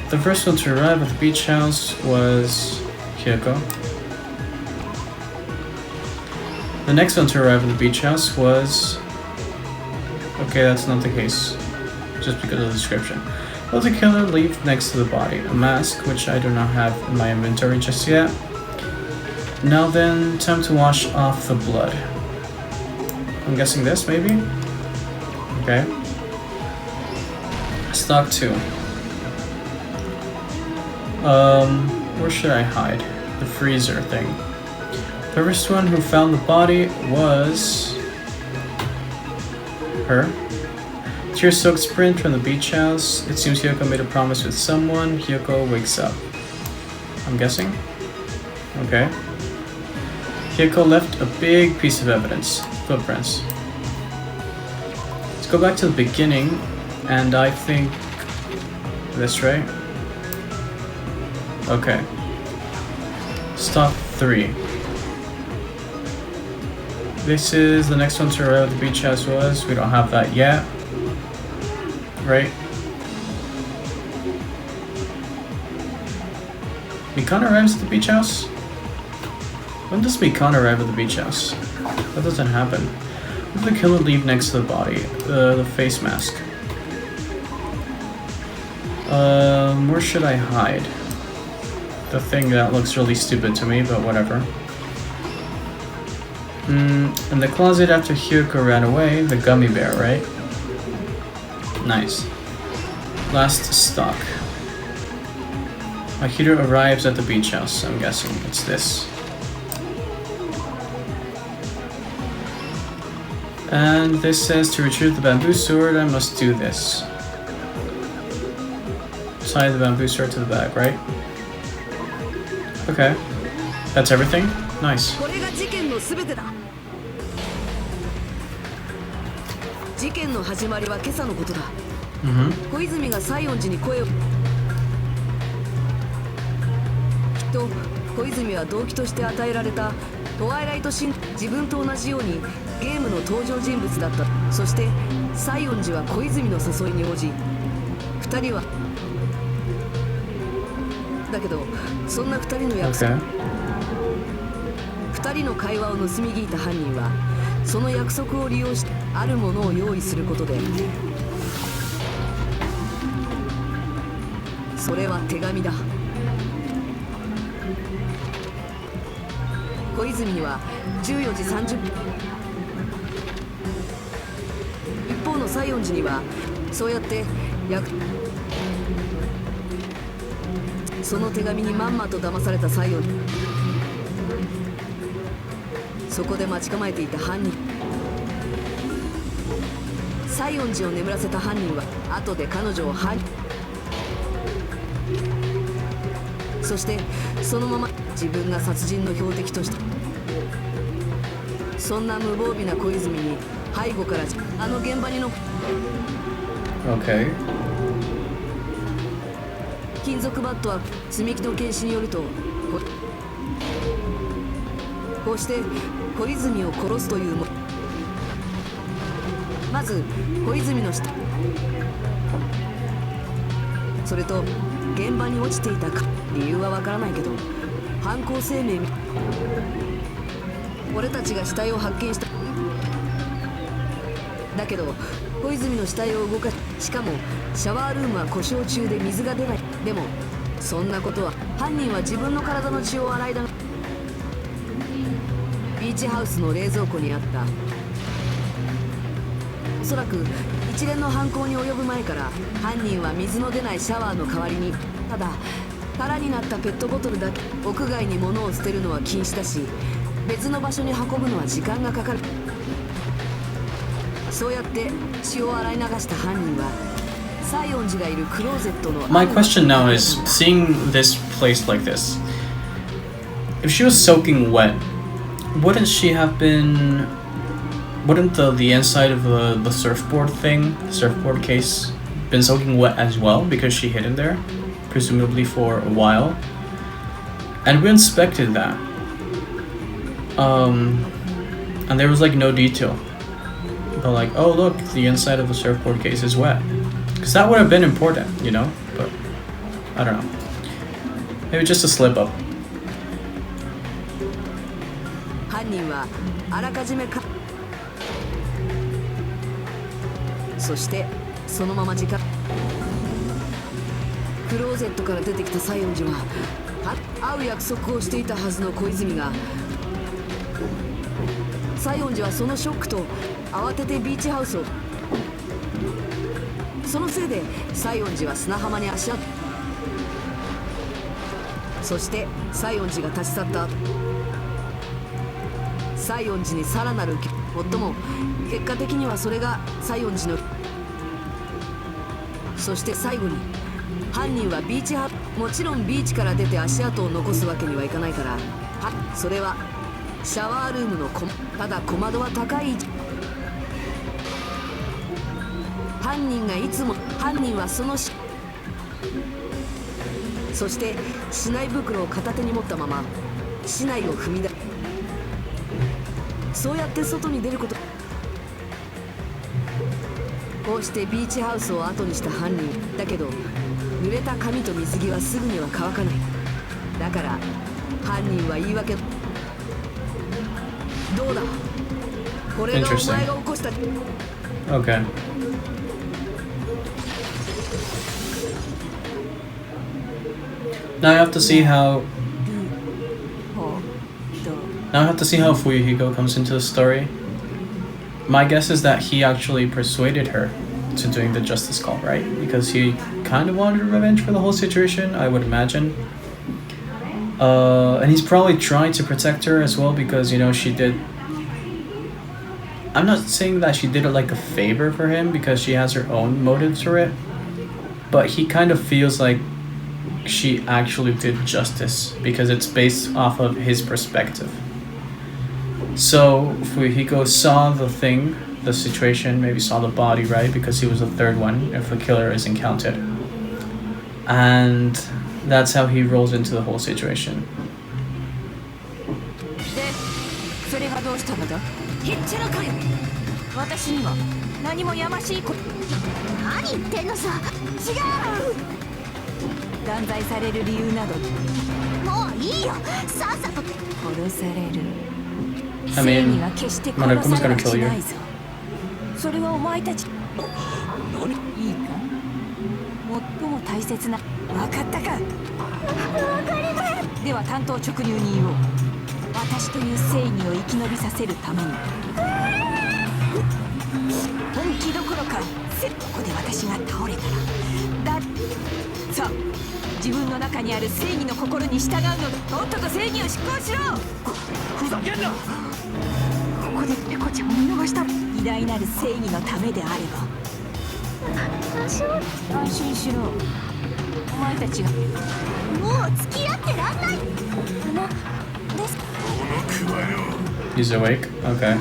The first one to arrive at the beach house was Hiyoko. The next one to arrive at the beach house was... okay, that's not the case, just because of the description. Will the killer leave next to the body? A mask, which I do not have in my inventory just yet. Now then, time to wash off the blood. I'm guessing this, maybe? Okay. Stock 2. Where should I hide? The freezer thing. The first one who found the body was... her. Tear-soaked sprint from the beach house. It seems Hiyoko made a promise with someone. Hiyoko wakes up. I'm guessing? Okay. Hiyoko left a big piece of evidence. Footprints. Let's go back to the beginning, and I think this, right? Okay. Stop 3. This is the next one to arrive at the beach house was. We don't have that yet. Right? Mikan arrives at the beach house? When does Mikan arrive at the beach house? That doesn't happen. Where did the killer leave next to the body? The face mask. Where should I hide? The thing that looks really stupid to me, but whatever. In the closet after Hiyoko ran away, the gummy bear, right? Nice. Last stock. Mahiru arrives at the beach house, I'm guessing it's this. And this says to retrieve the bamboo sword, I must do this. Tie the bamboo sword to the bag, right? Okay. That's everything? Nice. これが事件のすべてだ。事件の始まりは今朝のことだ。小泉が西園寺に声を。きっと小泉は動機として与えられたトワイライトシン、自分と同じようにゲームの登場人物だった。そして西園寺は小泉の誘いに応じ、2人はだけどそんな2人の約束、2人の会話を盗み聞いた犯人はその約束を利用してあるものを用意することで、それは手紙だ。小泉には14時30分、一方の西園寺にはそうやってその手紙にまんまと騙された西園寺、そこで待ち構えていた犯人、西園寺を眠らせた犯人は後で彼女をそしてそのまま自分が殺人の標的とした。そんな無防備な小泉に背後からあの現場にの Okay. 金属バットは積み木の検視によると、こうして小泉を殺すというも、まず小泉の下、それと現場に落ちていたか理由はわからないけど、犯行声明、俺たちが死体を発見した。だけど小泉の死体を動かしかもシャワールームは故障中で水が出ない。でもそんなことは、犯人は自分の体の血を洗い流し、ビーチハウスの冷蔵庫にあったおそらく一連の犯行に及ぶ前から犯人は水の出ないシャワーの代わりにただ空になったペットボトルだけ屋外に物を捨てるのは禁止だし別の場所に運ぶのは時間がかかるそうやって血を洗い流した犯人は西園寺がいるクローゼットの My question now is, seeing this place like this, if she was soaking wet, wouldn't she have been... Wouldn't the inside of the surfboard thing, surfboard case, been soaking wet as well because she hid in there, presumably for a while? And we inspected that. And there was like no detail. But like, oh look, the inside of the surfboard case is wet. Because that would have been important, you know? But, I don't know. Maybe just a slip up. 犯人はあらかじめかそしてそのまま時間クローゼットから出てきた西園寺は会う約束をしていたはずの小泉が西園寺はそのショックと慌ててビーチハウスをそのせいで西園寺は砂浜に足跡そして西園寺が立ち去った後西園寺にさらなるもっとも結果的にはそれが西園寺のそして最後に犯人はビーチハもちろんビーチから出て足跡を残すわけにはいかないからそれはシャワールームのただ小窓は高い犯人がいつも犯人はそのそして市内袋を片手に持ったまま市内を踏み出そうやって外に出ることこうしてビーチハウスを後にした犯人だけど濡れた髪と水着はすぐには乾かないだから犯人は言い訳どうだこれがお前が起こした Okay. Now I have to see how Fuyuhiko comes into the story. My guess is that he actually persuaded her to doing the justice call, right? Because he kind of wanted revenge for the whole situation, I would imagine. And he's probably trying to protect her as well because, you know, she did... I'm not saying that she did it like a favor for him because she has her own motives for it. But he kind of feels like she actually did justice because it's based off of his perspective. So Fuyuhiko saw the thing, the situation, maybe saw the body, right? Because he was the third one if the killer is encountered. And that's how he rolls into the whole situation. で、それがどうしたのだ？へっちゃらかよ。私には何もやましいこと。何言ってんのさ。違う。断罪される理由など。もういいよ。さっさと殺される。I mean, Manakuma's gonna kill you. それはお前たち。いいか。最も大切な。分かったか。分かります。では担当直入に言おう。私という正義を生き延びさせるために。本気どころか、ここで私が倒れたら。さあ、自分の中にある正義の心に従うのだ。とっとと正義を執行しろ。ふざけんな。ここでペコちゃんを見逃した。偉大なる正義のためであれば。安心しろ。お前たちが。もう付き合ってらんない。です。He's awake? Okay.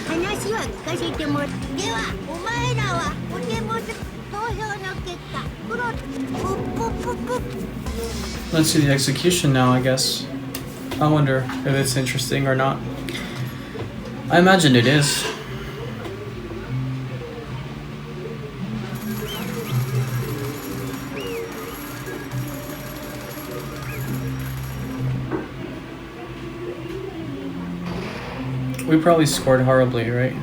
話は聞かせてもらう。では、お前らはお手元投票の結果、Let's see the execution now, I guess. I wonder if it's interesting or not. I imagine it is. We probably scored horribly, right?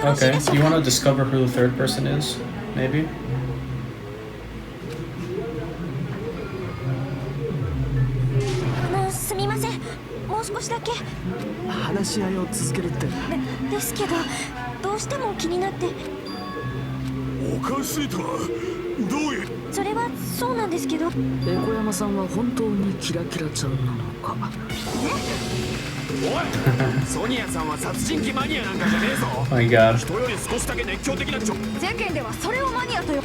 Okay, so you want to discover who the third person is? Maybe? 少しだけ。話し合いを続けるってですけど、どうしても気になって。おかしいとはどういう。それはそうなんですけど。横山さんは本当にキラキラちゃんなのか。おいソニアさんは殺人鬼マニアなんかじゃねえぞ。 My God. 人より少しだけ熱狂的な世間ではそれをマニアとよ。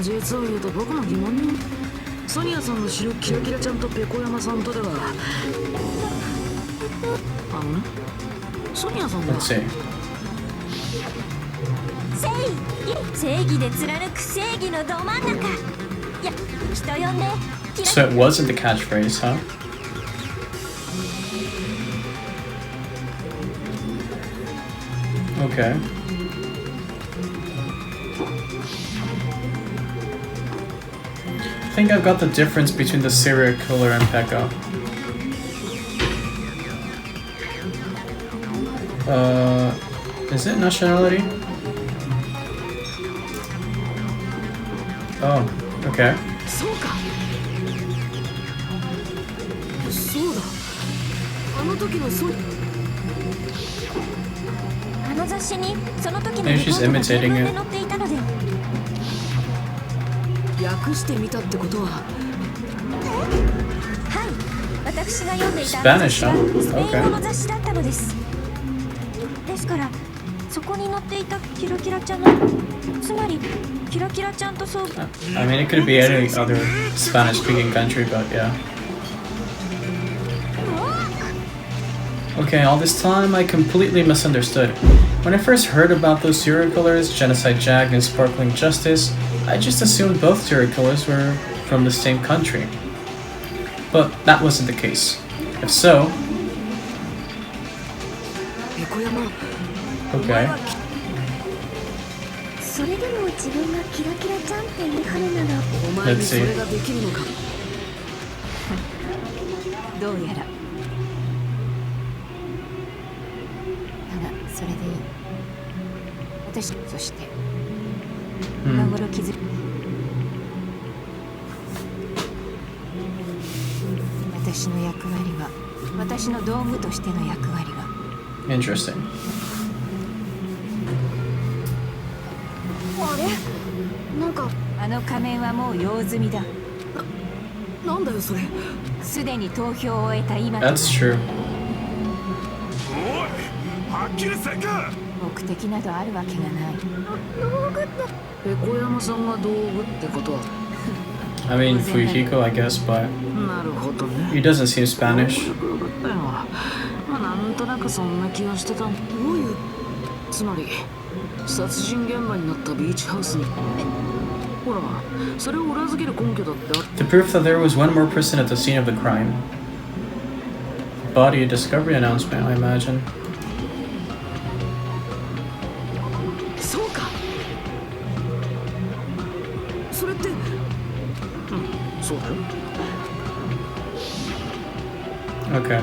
実を言うと僕も疑問に。ソニアさんの知るキラキラちゃんとペコ山さんとではソニアさんは Let's see. 正義で貫く正義のど真ん中。いや、人呼んで So it wasn't the catchphrase, huh? Okay. I think I've got the difference between the serial killer and Peko. Is it nationality? Oh, okay. そうか。そうだ。あの時のあの雑誌にその時の Maybe リポ she's ートが imitating 全文 it. で載っていたので。訳してみたってことは。はい、私が読んでいた Spanish, huh? スペイン語 Okay. の雑誌だったのです。ですからそこに載っていたキラキラちゃんの、つまりキラキラちゃんとそう。 I mean, it could be any other Spanish-speaking country, but yeah. Okay, all this time I completely misunderstood. When I first heard about those serial killers, Genocide Jack and Sparkling Justice, I just assumed both serial killers were from the same country. But that wasn't the case. If so, ペコ山。 okay. それでも自分がキラキラちゃんって言い張るなら。お前にそれができるのか。どうやら。だがそれでいい。私そして今頃気づく。私の役割は、私の道具としての役割は。 Interesting. あれ、なんかあの仮面はもう用済みだ。なんだよそれ。すでに投票を終えた今。 That's true. おいはっきりせんか。目的などあるわけがない。ペコ山さんが道具ってことは。 I mean, Fujiko, I guess, but なるほど he ね。doesn't seem Spanish. だよ。まあなんとなくそんな気がしてた。どういう。つまり殺人現場になったビーチハウスに。ほら、それを裏付ける根拠だって。 The proof that there was one more person at the scene of the crime. Body discovery announcement, I imagine. そうか。それって。そうだよ。 Okay.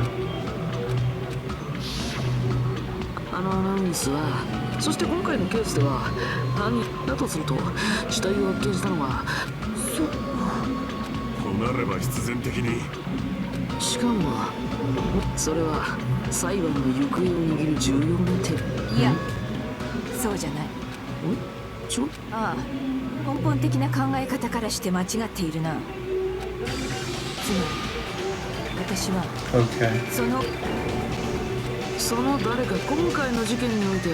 あのアナウンスは、そして今回のケースでは犯人だとすると死体を発見したのは。となれば必然的に。しかもそれは裁判の行方を握る重要な点。いや、そうじゃない。ああ、根本的な考え方からして間違っているな。つまり私は Okay. その誰か今回の事件において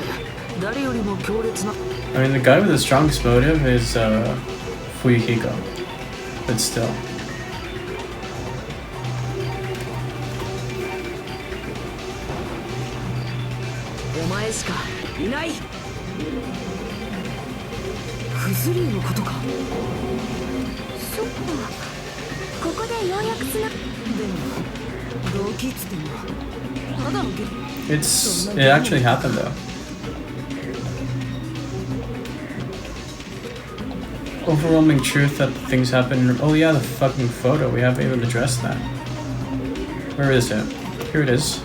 誰よりも強烈な。 I mean, the guy with the strongest motive is Fujiko. But still. お前しかいない。フズリーのことか。そっか、ここでようやくつな。でも動機っつってもただのゲ。 It actually happened though. Overwhelming truth that things happen. Oh yeah, the fucking photo. We haven't even addressed that. Where is it? Here it is.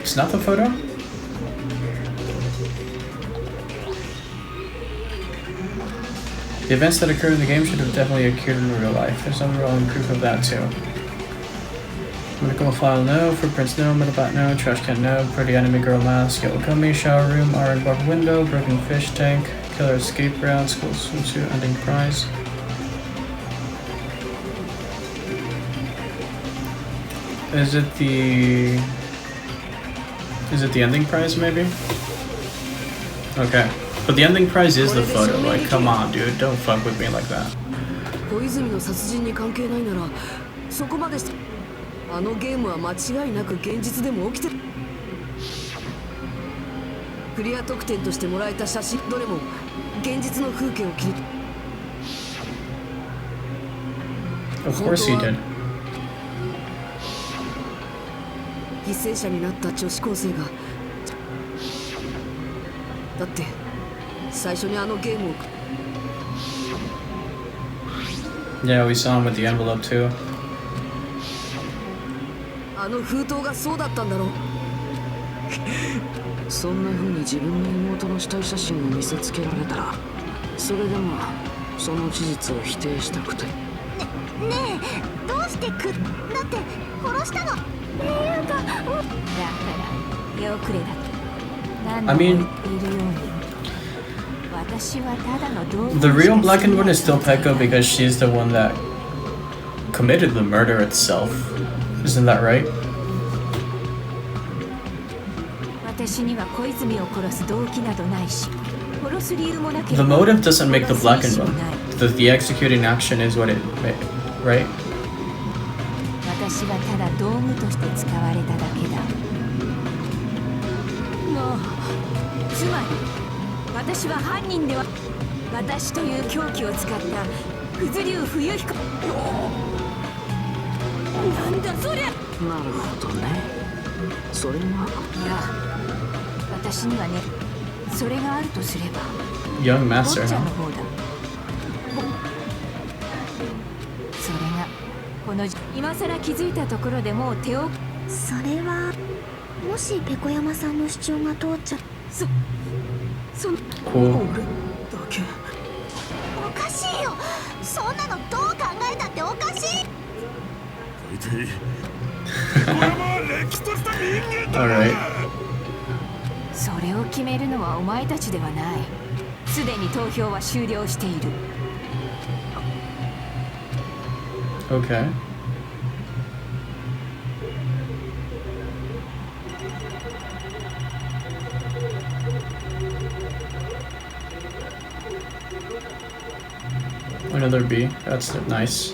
It's not the photo? The events that occurred in the game should have definitely occurred in real life. There's overwhelming proof of that too. Medical file no, footprints no, metal no, trash can no, pretty enemy girl mask, yellow gummy, shower room, iron bar window, broken fish tank, killer escape route, school swimsuit, ending prize. Is it the ending prize maybe? Okay. But the ending prize is the photo, like come on dude, don't fuck with me like that. 小泉の殺人に関係ないならそこまでしてあのゲームは間違いなく現実でも起きてるクリア特典としてもらえた写真どれも現実の風景を切り Of course he did. 犠牲者になった女子高生がだって最初にあのゲームを Yeah, we saw him with the envelope too. あの封筒がそうだったんだろうそんな風に自分の妹の死体写真を見せつけられたらそれでもその事実を否定したくてねえどうしてだって殺したのっていうかだから手遅れだと何度も言っているように The real black and white is still Peko because she's the one that committed the murder itself. Isn't that right? The motive doesn't make the black and white. The executing action is what it made, right? 私はただ道具として使われただけだ。もうつまり 私は犯人では私という凶器を使った九頭竜冬彦なんだそりゃなるほどねそれはいや私にはねそれがあるとすれば Young 坊 master. ちゃんの方だそれがこの今さら気づいたところでもう手をそれはもしペコ山さんの主張が通っちゃCool. おかしいよそんなのどう考えたっておかしい Alright. それを決めるのはお前たちではないすでに投票は終了している Okay. Another B. That's nice.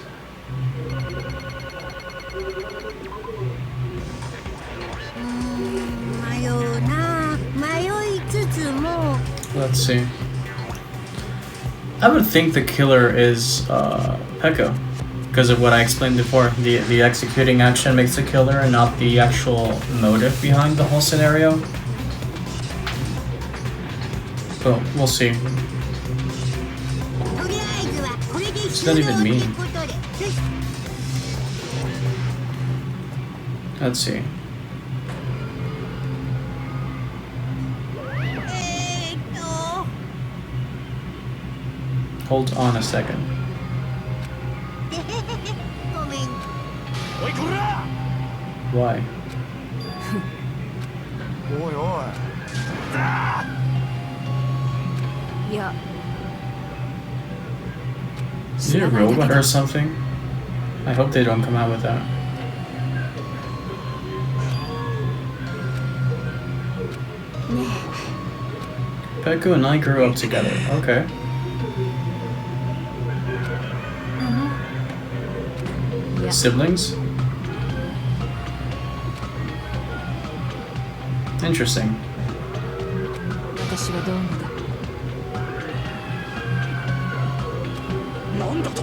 Let's see. I would think the killer is Peko, because of what I explained before. The executing action makes the killer, and not the actual motive behind the whole scenario. But we'll see. What does that even mean? Let's see. Hold on a second. Why? Yeah. Is it a robot or something? I hope they don't come out with that. Peko and I grew up together. Okay. Yeah. Siblings? Interesting. 私はどう思うだ なんだと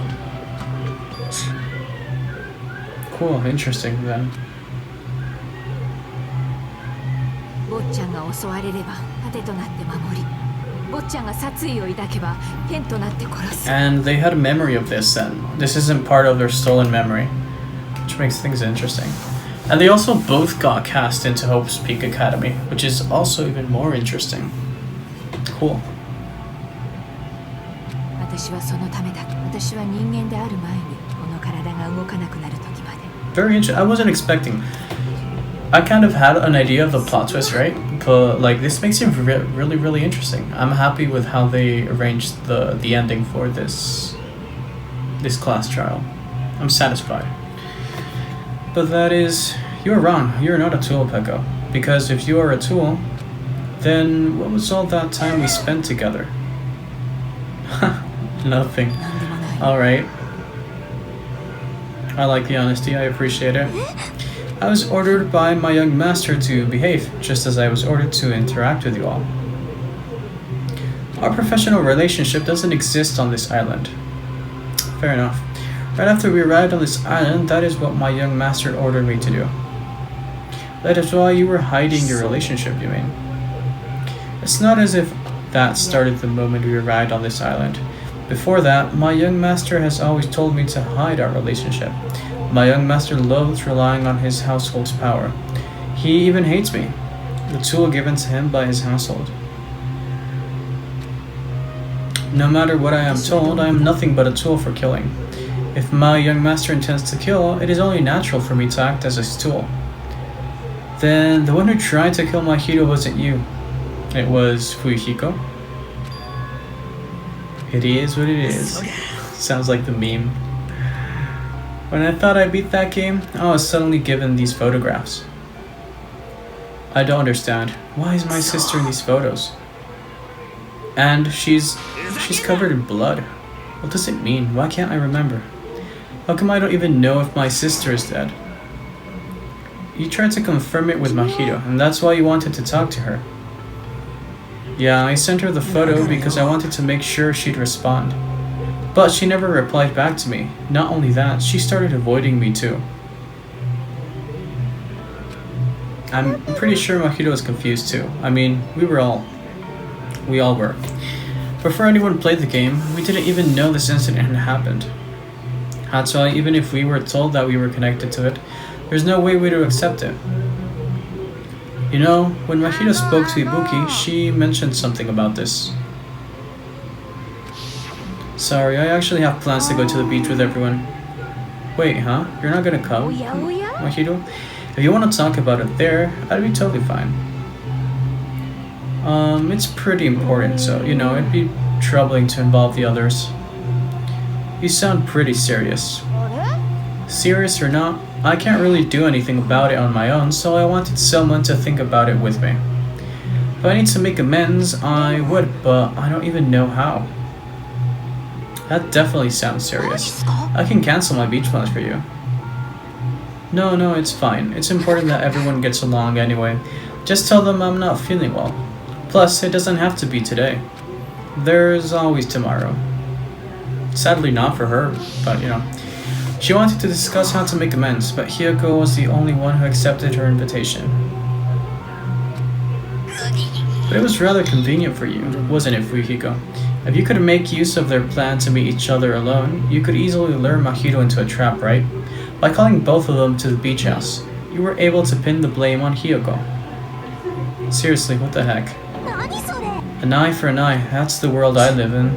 Cool, interesting then. 坊ちゃんが襲われれば盾となって守り坊ちゃんが殺意を抱けば剣となって殺す And they had a memory of this then. This isn't part of their stolen memory, which makes things interesting. And they also both got cast into Hope's Peak Academy, which is also even more interesting. Cool. 私はそのためだ私は人間である前にこの体が動かなくなる時まで very interesting. I wasn't expecting. I kind of had an idea of the plot twist, right? But like this makes it really, really interesting. I'm happy with how they arranged the ending for this class trial. I'm satisfied. But that is, you're wrong. You're not a tool, Peko. Because if you are a tool, then what was all that time we spent together? Nothing. Alright. I like the honesty, I appreciate it. I was ordered by my young master to behave, just as I was ordered to interact with you all. Our professional relationship doesn't exist on this island. Fair enough. Right after we arrived on this island, that is what my young master ordered me to do. That is why you were hiding your relationship, you mean? It's not as if that started the moment we arrived on this island. Before that, my young master has always told me to hide our relationship. My young master loathes relying on his household's power. He even hates me, the tool given to him by his household. No matter what I am told, I am nothing but a tool for killing. If my young master intends to kill, it is only natural for me to act as his tool. Then the one who tried to kill my hero wasn't you. It was Fujiko. It is what it is. Sounds like the meme. When I thought I beat that game, I was suddenly given these photographs. I don't understand. Why is my sister in these photos? And she's covered in blood. What does it mean? Why can't I remember? How come I don't even know if my sister is dead? You tried to confirm it with Mahito, and that's why you wanted to talk to her. Yeah, I sent her the photo because I wanted to make sure she'd respond. But she never replied back to me. Not only that, she started avoiding me too. I'm pretty sure Mahito was confused too. I mean, we all were. Before anyone played the game, we didn't even know this incident had happened. That's why even if we were told that we were connected to it, there's no way we would accept it. You know, when Mahito spoke to Ibuki, she mentioned something about this. Sorry, I actually have plans to go to the beach with everyone. Wait, huh? You're not gonna come, Mahito? If you want to talk about it there, I'd be totally fine. It's pretty important, so, you know, it'd be troubling to involve the others. You sound pretty serious. Serious or not, I can't really do anything about it on my own, so I wanted someone to think about it with me. If I need to make amends, I would, but I don't even know how. That definitely sounds serious. I can cancel my beach plans for you. No, it's fine. It's important that everyone gets along anyway. Just tell them I'm not feeling well. Plus, it doesn't have to be today. There's always tomorrow. Sadly not for her, but you know. She wanted to discuss how to make amends, but Hiyoko was the only one who accepted her invitation. But it was rather convenient for you, wasn't it, Fujiko? If you could make use of their plan to meet each other alone, you could easily lure Mahito into a trap, right? By calling both of them to the beach house, you were able to pin the blame on Hiyoko. Seriously, what the heck? An eye for an eye, that's the world I live in.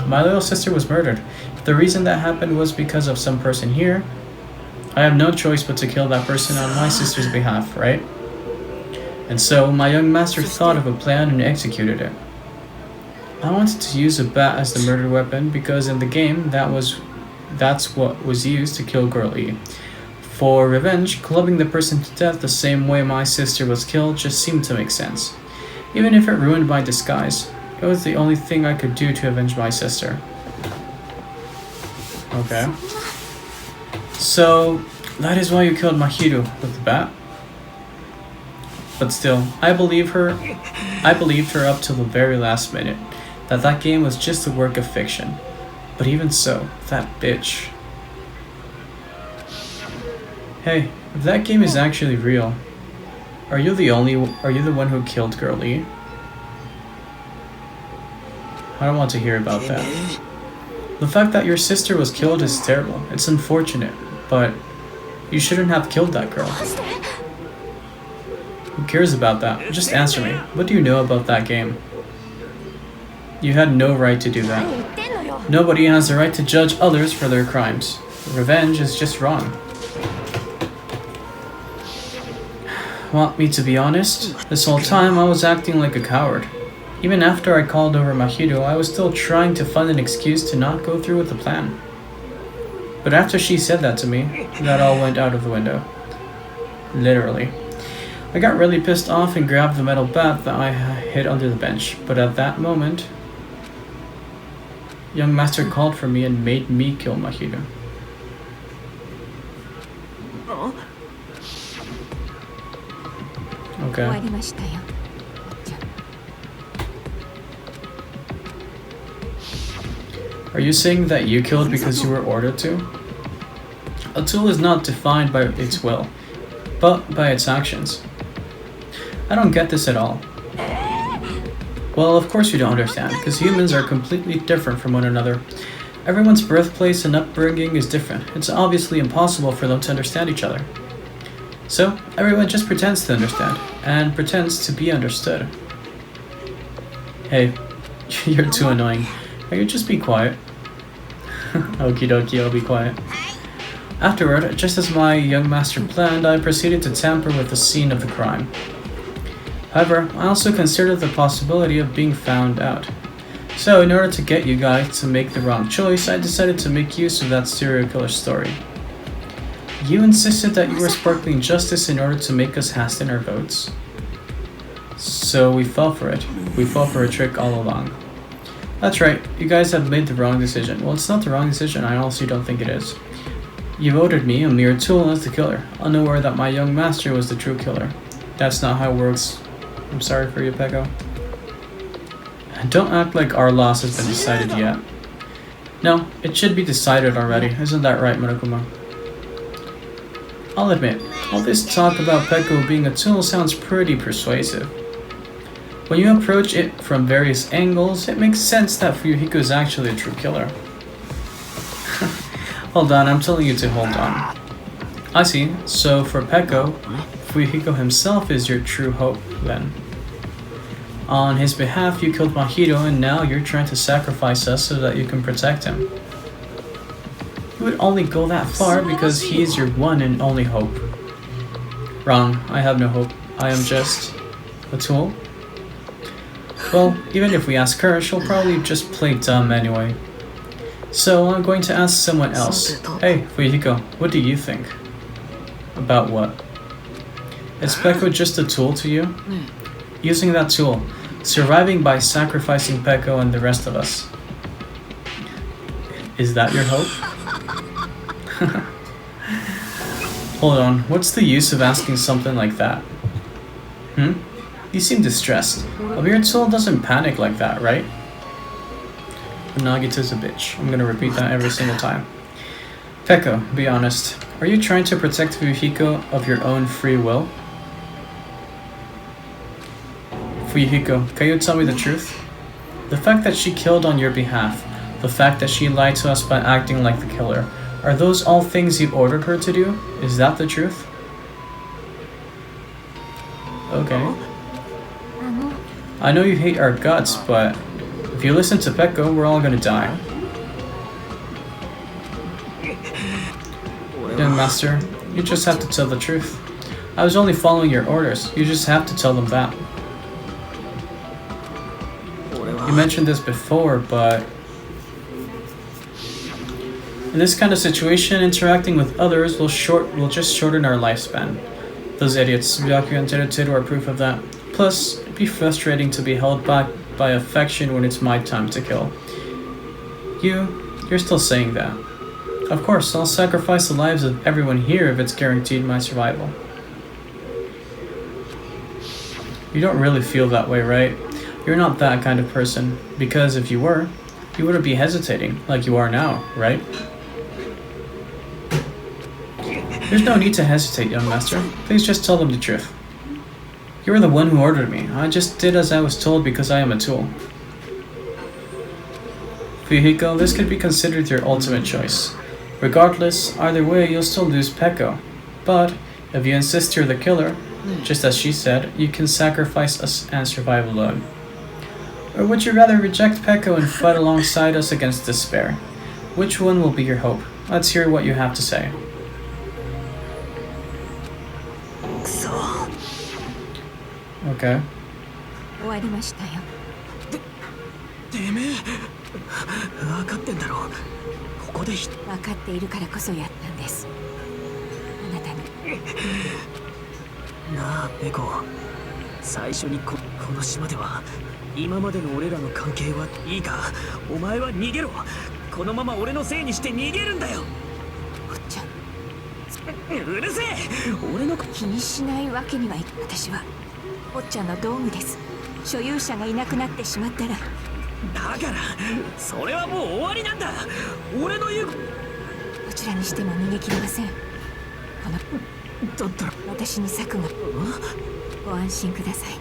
My little sister was murdered. If the reason that happened was because of some person here, I have no choice but to kill that person on my sister's behalf, right? And so, my young master thought of a plan and executed it. I wanted to use a bat as the murder weapon because in the game, that's what was used to kill Girl E. For revenge, clubbing the person to death the same way my sister was killed just seemed to make sense. Even if it ruined my disguise, it was the only thing I could do to avenge my sister. Okay. So, that is why you killed Mahito with the bat? But still, I believed her up till the very last minute, that game was just a work of fiction. But even so, that bitch. Hey, if that game is actually real, are you the one who killed Girl E? I don't want to hear about that. The fact that your sister was killed is terrible. It's unfortunate, but you shouldn't have killed that girl. Who cares about that? Just answer me. What do you know about that game? You had no right to do that. Nobody has the right to judge others for their crimes. Revenge is just wrong. Want me to be honest? This whole time I was acting like a coward. Even after I called over Mahito, I was still trying to find an excuse to not go through with the plan. But after she said that to me, that all went out of the window. Literally. I got really pissed off and grabbed the metal bat that I hid under the bench, but at that moment, young master called for me and made me kill Mahito. Okay. 終わりましたよ。 Are you saying that you killed because you were ordered to? A tool is not defined by its will, but by its actions. I don't get this at all. Well, of course you don't understand, because humans are completely different from one another. Everyone's birthplace and upbringing is different. It's obviously impossible for them to understand each other. So, everyone just pretends to understand, and pretends to be understood. Hey, you're too annoying. Can you just be quiet? Okie dokie, I'll be quiet. Afterward, just as my young master planned, I proceeded to tamper with the scene of the crime. However, I also considered the possibility of being found out. So, in order to get you guys to make the wrong choice, I decided to make use of that serial killer story. You insisted that you were sparkling justice in order to make us hasten our votes. So we fell for it. We fell for a trick all along. That's right, you guys have made the wrong decision. Well, it's not the wrong decision, I honestly don't think it is. You voted me, a mere tool, as the killer, unaware that my young master was the true killer. That's not how it works. I'm sorry for you, Peko. Don't act like our loss has been decided yet. No, it should be decided already. Isn't that right, Monokuma? I'll admit, all this talk about Peko being a tool sounds pretty persuasive. When you approach it from various angles, it makes sense that Fuyuhiko is actually a true killer. Hold on, I'm telling you to hold on. I see, so for Peko, Fuyuhiko himself is your true hope, then. On his behalf, you killed Mahito, and now you're trying to sacrifice us so that you can protect him. You would only go that far because he is your one and only hope. Wrong, I have no hope. I am just a tool. Well, even if we ask her, she'll probably just play dumb anyway. So I'm going to ask someone else. Hey, Fuyuhiko, what do you think? About what? Is Peko just a tool to you? Using that tool, surviving by sacrificing Peko and the rest of us. Is that your hope? Hold on, what's the use of asking something like that? You seem distressed. A mere tool doesn't panic like that, right? Nagita's a bitch. I'm gonna repeat that every single time. Peko, be honest. Are you trying to protect Fuyuhiko of your own free will? Fuyuhiko, can you tell me the truth? The fact that she killed on your behalf, the fact that she lied to us by acting like the killer, are those all things you ordered her to do? Is that the truth? Okay. I know you hate our guts, but if you listen to Peko, we're all gonna die. Young master, you just have to tell the truth. I was only following your orders. You just have to tell them that. You mentioned this before, but in this kind of situation, interacting with others will just shorten our lifespan. Those idiots, Byaku and Teruteru, are proof of that. Plus, it'd be frustrating to be held back by affection when it's my time to kill. You're still saying that. Of course, I'll sacrifice the lives of everyone here if it's guaranteed my survival. You don't really feel that way, right? You're not that kind of person, because if you were, you wouldn't be hesitating like you are now, right? There's no need to hesitate, young master. Please just tell them the truth. You were the one who ordered me. I just did as I was told because I am a tool. Fuyuhiko, this could be considered your ultimate choice. Regardless, either way, you'll still lose Peko. But, if you insist you're the killer, just as she said, you can sacrifice us and survive alone. Or would you rather reject Peko and fight alongside us against despair? Which one will be your hope? Let's hear what you have to say. Okay. 終わりましたよ。てめえ分かってんだろ。ここで分かっているからこそやったんです。あなたに。なあペコ、最初にこの島では今までの俺らの関係はいいか。お前は逃げろ。このまま俺のせいにして逃げるんだよ。おっちゃん、うるせえ。俺の気にしないわけにはいかない。私はおっちゃんの道具です。所有者がいなくなってしまったら。だからそれはもう終わりなんだ。俺の言うどちらにしても逃げ切れません。このだったら私に策が。ご安心ください。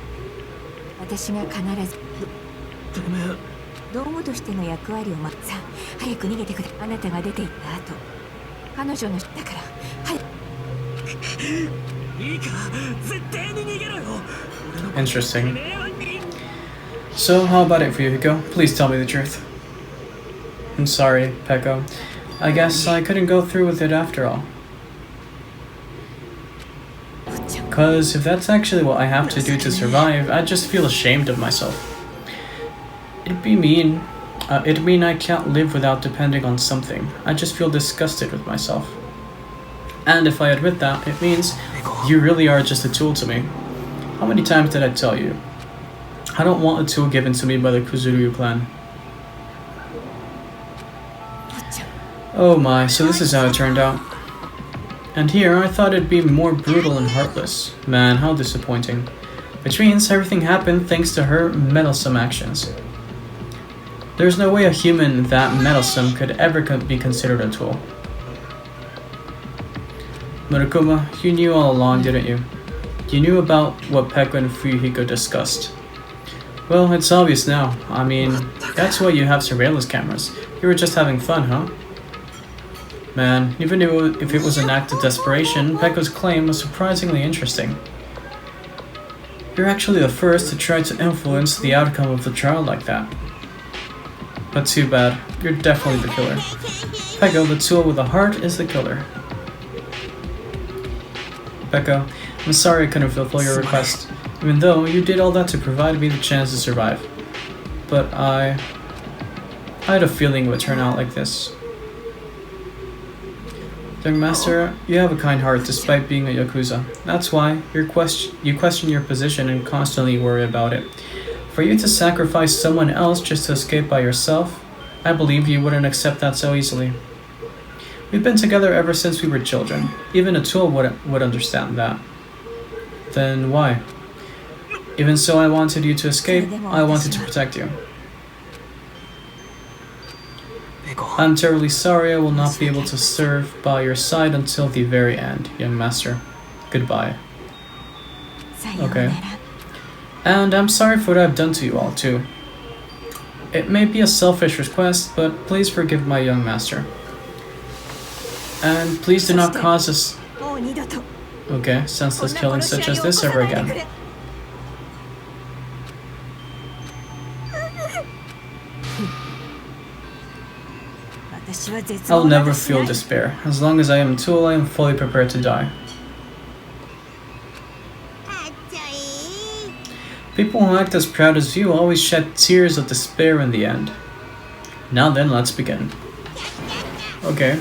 私が必ずてめえ道具としての役割をさあ早く逃げてくれ。あなたが出て行った後、彼女のだから早く。いいか、絶対に逃げろよ。 Interesting. So, how about it for you, Peko? Please tell me the truth. I'm sorry, Peko. I guess I couldn't go through with it after all. Cause if that's actually what I have to do to survive, I'd just feel ashamed of myself. It'd mean I can't live without depending on something. I just feel disgusted with myself. And if I admit that, it means you really are just a tool to me. How many times did I tell you? I don't want a tool given to me by the Kuzuryu clan. Oh my, so this is how it turned out. And here, I thought it'd be more brutal and heartless. Man, how disappointing. Which means everything happened thanks to her meddlesome actions. There's no way a human that meddlesome could ever be considered a tool. Murukuma, you knew all along, didn't you? You knew about what Peko and Fuyuhiko discussed. Well, it's obvious now. I mean, that's why you have surveillance cameras. You were just having fun, huh? Man, even if it was an act of desperation, Peko's claim was surprisingly interesting. You're actually the first to try to influence the outcome of the trial like that. But too bad, you're definitely the killer. Peko, the tool with a heart, is the killer. Peko, I'm sorry I couldn't fulfill your request, even though you did all that to provide me the chance to survive. But I had a feeling it would turn out like this. Young Master, you have a kind heart despite being a Yakuza. That's why you question your position and constantly worry about it. For you to sacrifice someone else just to escape by yourself, I believe you wouldn't accept that so easily. We've been together ever since we were children. Even a tool would understand that. Then why? Even so, I wanted you to escape. I wanted to protect you. I'm terribly sorry I will not be able to serve by your side until the very end, young master. Goodbye. Okay. And I'm sorry for what I've done to you all, too. It may be a selfish request, but please forgive my young master. And please do not cause us... Okay, senseless killings such as this ever again. I'll never feel despair. As long as I am a tool, I am fully prepared to die. People who act as proud as you always shed tears of despair in the end. Now then, let's begin. Okay.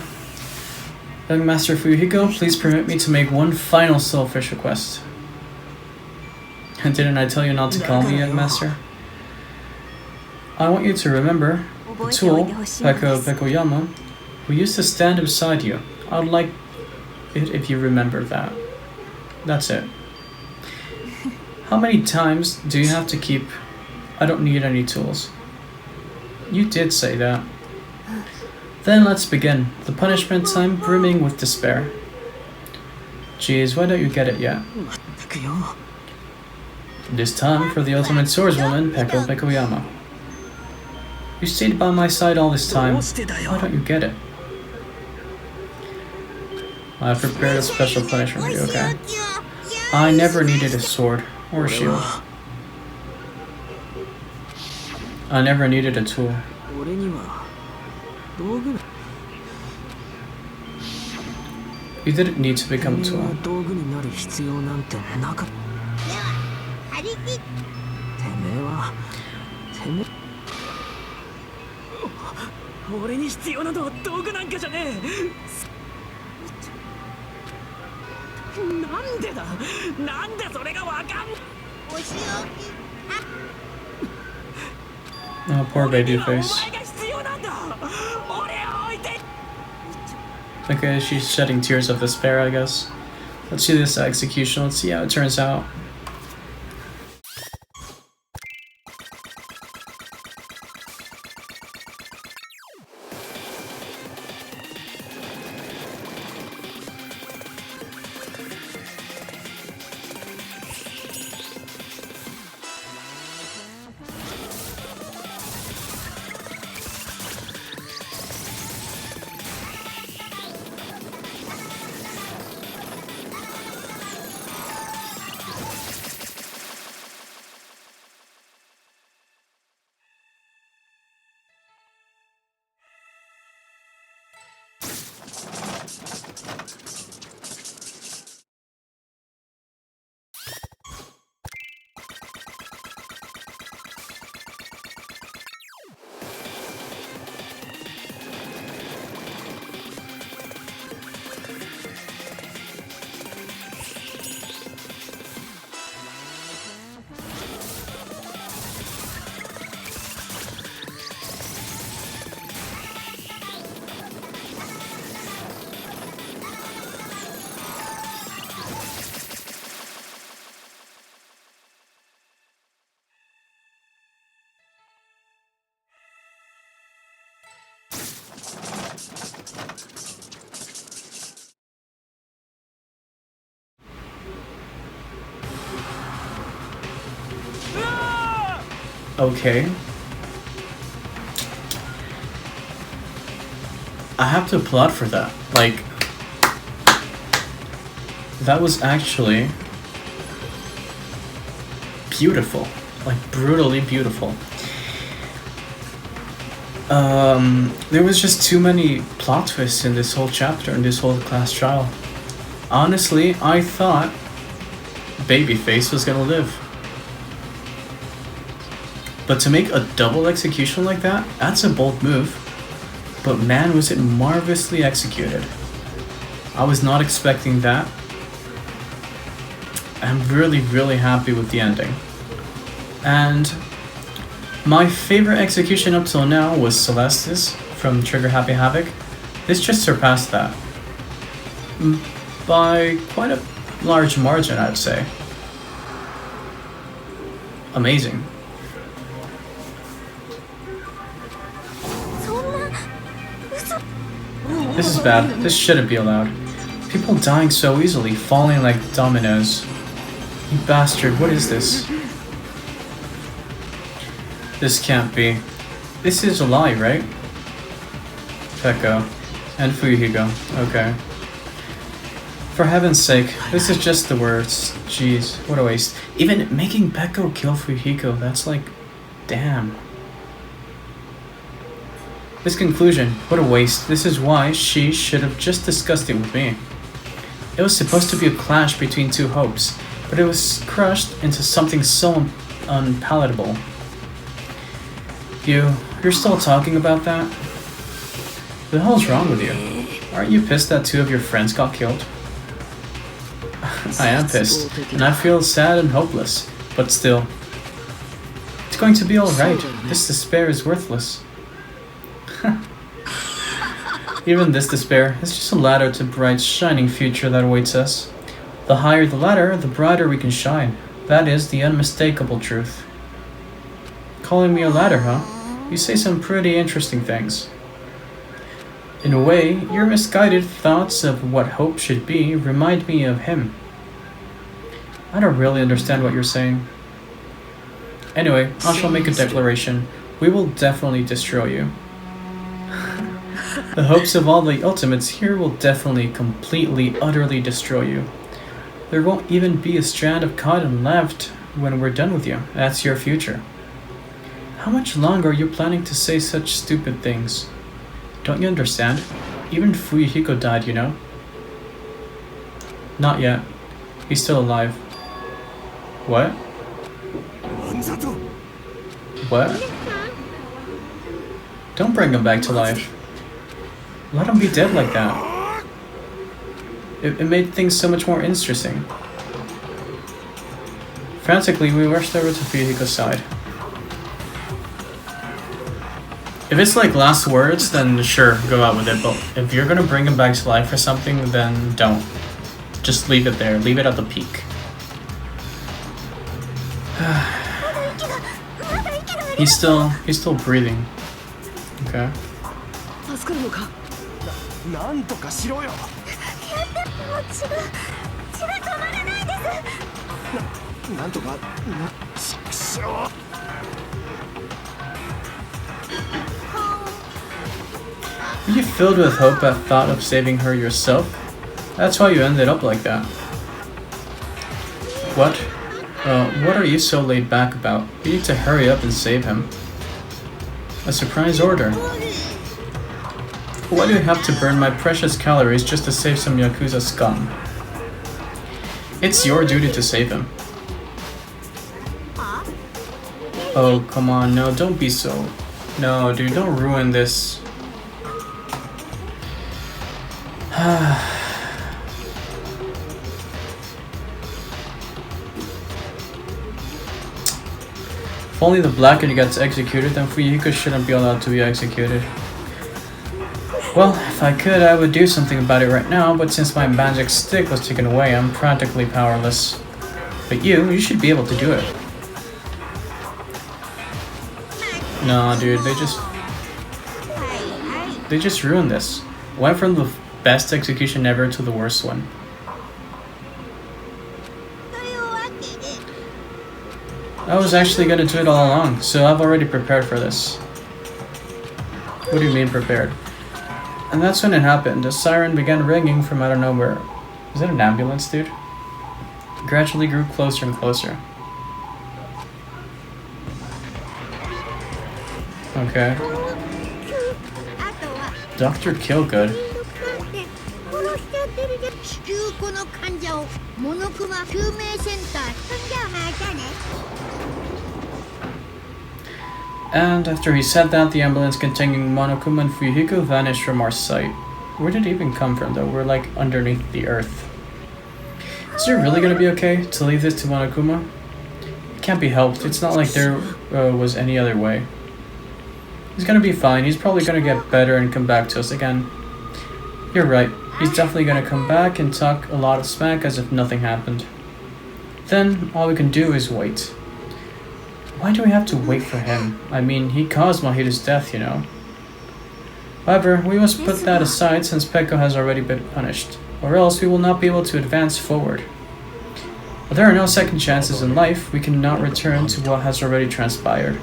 Young Master Fuyuhiko, please permit me to make one final selfish request. And didn't I tell you not to call me Young Master? I want you to remember the tool, Pekoyama, who used to stand beside you. I would like it if you remember that. That's it. How many times do you have to keep, I don't need any tools? You did say that. Then let's begin. The punishment time brimming with despair. Jeez, why don't you get it yet? It is time for the ultimate swordswoman, Pekoyama. You stayed by my side all this time. Why don't you get it? I've prepared a special punishment for you, okay? I never needed a sword or a shield. I never needed a tool. You didn't need to become a tool. 俺に必要なのは道具なんかじゃねえ。なんでだ、なんでそれがわかんない。お仕置き Oh, poor baby お face. 前が必要なんだ。俺を置いて。 Okay, she's shedding tears of despair, I guess. Let's see this execution. Let's see how it turns out. Okay. I have to applaud for that. Like, that was actually beautiful. Like, brutally beautiful. There was just too many plot twists in this whole chapter, in this whole class trial. Honestly, I thought Babyface was gonna live. But to make a double execution like that, that's a bold move. But man, was it marvelously executed. I was not expecting that. I'm really, really happy with the ending. And my favorite execution up till now was Celeste's from Trigger Happy Havoc. This just surpassed that. By quite a large margin, I'd say. Amazing. This is bad. This shouldn't be allowed. People dying so easily, falling like dominoes. You bastard, what is this? This can't be. This is a lie, right? Peko. And Fuyuhiko. Okay. For heaven's sake, this is just the words. Jeez, what a waste. Even making Peko kill Fuyuhiko, that's like... damn. This conclusion, what a waste. This is why she should have just discussed it with me. It was supposed to be a clash between two hopes, but it was crushed into something so unpalatable. You're still talking about that? The hell's wrong with you? Aren't you pissed that two of your friends got killed? I am pissed, and I feel sad and hopeless, but still. It's going to be alright. This despair is worthless. Even this despair is just a ladder to bright, shining future that awaits us. The higher the ladder, the brighter we can shine. That is the unmistakable truth. Calling me a ladder, huh? You say some pretty interesting things. In a way, your misguided thoughts of what hope should be remind me of him. I don't really understand what you're saying. Anyway, I shall make a declaration. We will definitely destroy you. The hopes of all the ultimates here will definitely, completely, utterly destroy you. There won't even be a strand of cotton left when we're done with you. That's your future. How much longer are you planning to say such stupid things? Don't you understand? Even Fuyuhiko died, you know? Not yet. He's still alive. What? What? Don't bring him back to life. Let him be dead like that. It made things so much more interesting. Frantically, we rushed over to Fuyuhiko's side. If it's like last words, then sure, go out with it. But if you're gonna bring him back to life for something, then don't. Just leave it there. Leave it at the peak. He's still breathing. Okay. 助かるのか。なんとかしろよ。もう血が止まらないです。なんとかしろ。Were you filled with hope at thought of saving her yourself? That's why you ended up like that. What? What are you so laid back about? You need to hurry up and save him. A surprise order. Why do you have to burn my precious calories just to save some Yakuza scum? It's your duty to save him. Oh, come on, no, don't be so... No, dude, don't ruin this. If only the Blackhead gets executed, then Fuyuhiko shouldn't be allowed to be executed. Well, if I could, I would do something about it right now, but since my magic stick was taken away, I'm practically powerless. But you should be able to do it. No, dude, they just ruined this. Went from the best execution ever to the worst one. I was actually gonna do it all along, so I've already prepared for this. What do you mean prepared? And that's when it happened. A siren began ringing from out of nowhere. Is that an ambulance, dude? It gradually grew closer and closer. Okay. Dr. Killgood. And after he said that, the ambulance containing Monokuma and Fuyuhiko vanished from our sight. Where did it even come from, though? We're like underneath the earth. Is it really gonna be okay to leave this to Monokuma? It can't be helped. It's not like there was any other way. He's gonna be fine. He's probably gonna get better and come back to us again. You're right. He's definitely gonna come back and talk a lot of smack as if nothing happened. Then all we can do is wait. Why do we have to wait for him? I mean, he caused Mahiru's death, you know. However, we must put that aside since Peko has already been punished, or else we will not be able to advance forward. If there are no second chances in life, we cannot return to what has already transpired.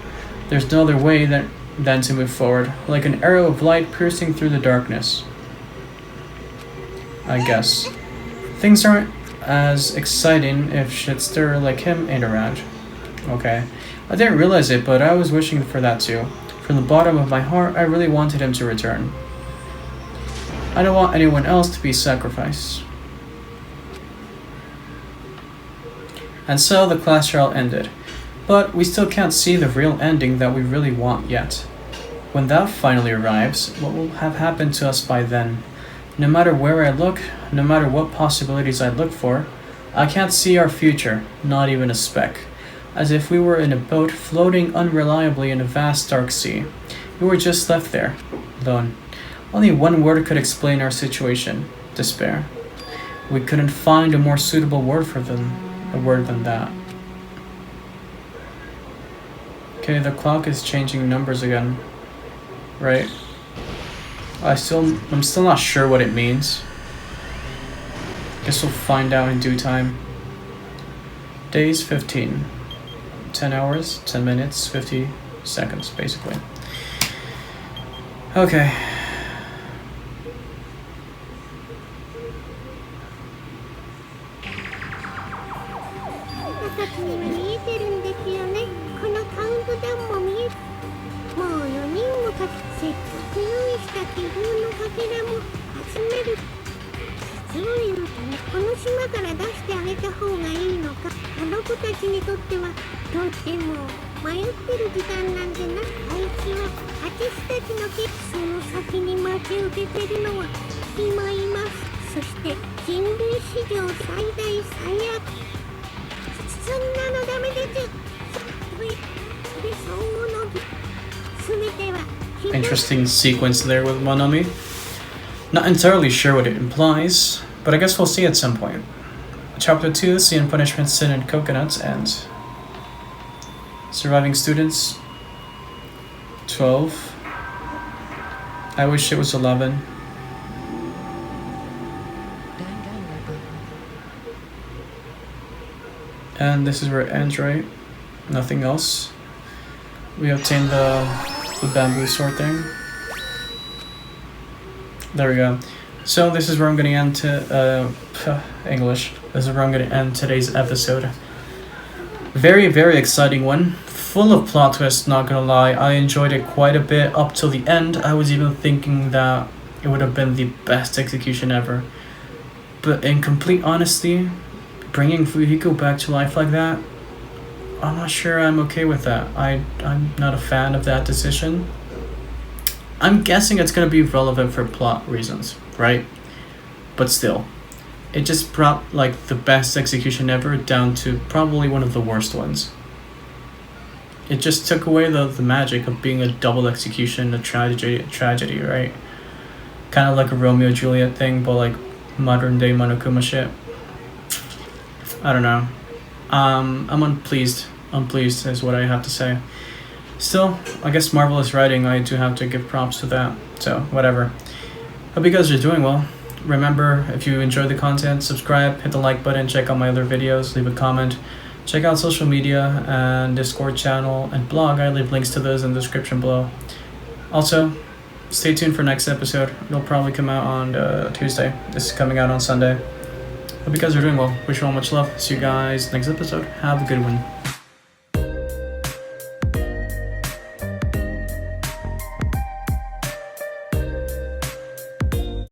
There's no other way than to move forward, like an arrow of light piercing through the darkness. I guess. Things aren't as exciting if shitster like him ain't around. Okay. I didn't realize it, but I was wishing for that too. From the bottom of my heart, I really wanted him to return. I don't want anyone else to be sacrificed. And so the class trial ended. But we still can't see the real ending that we really want yet. When that finally arrives, what will have happened to us by then? No matter where I look, no matter what possibilities I look for, I can't see our future, not even a speck. As if we were in a boat floating unreliably in a vast dark sea. We were just left there, alone. Only one word could explain our situation: despair. We couldn't find a more suitable word than that. Okay, the clock is changing numbers again, right? I'm still not sure what it means. Guess we'll find out in due time. Days 15. 10 hours, 10 minutes, 50 seconds, basically. Okay. 迷ってる時間なんてな。あいつは私たちのその先に待ち受けてるのは今います。そして人類史上最大最悪。そんなのダメです。そうの全ては Interesting sequence there with Monomi. Not entirely sure what it implies, but I guess we'll see at some point. Chapter 2, Sin and Punishment, Sin and Coconuts, and surviving students 12. I wish it was 11. And this is where it ends, right? Nothing else. We obtained the bamboo sword thing. There we go. So this is where I'm going to end English. This is where I'm going to end today's episode. Very, very exciting one. Full of plot twists, not gonna lie. I enjoyed it quite a bit up till the end. I was even thinking that it would have been the best execution ever. But in complete honesty, bringing Fujiko back to life like that, I'm not sure I'm okay with that. I'm not a fan of that decision. I'm guessing it's going to be relevant for plot reasons, right? But still, it just brought like the best execution ever down to probably one of the worst ones. It just took away the magic of being a double execution, a tragedy, right? Kind of like a Romeo and Juliet thing, but like modern day Monokuma shit. I don't know. I'm unpleased. Unpleased is what I have to say. Still, I guess marvelous writing. I do have to give props to that. So, whatever. Hope you guys are doing well. Remember, if you enjoy the content, subscribe, hit the like button, check out my other videos, leave a comment. Check out social media and Discord channel and blog. I leave links to those in the description below. Also, stay tuned for next episode. It'll probably come out on Tuesday. This is coming out on Sunday. Hope you guys are doing well. Wish you all much love. See you guys next episode. Have a good one.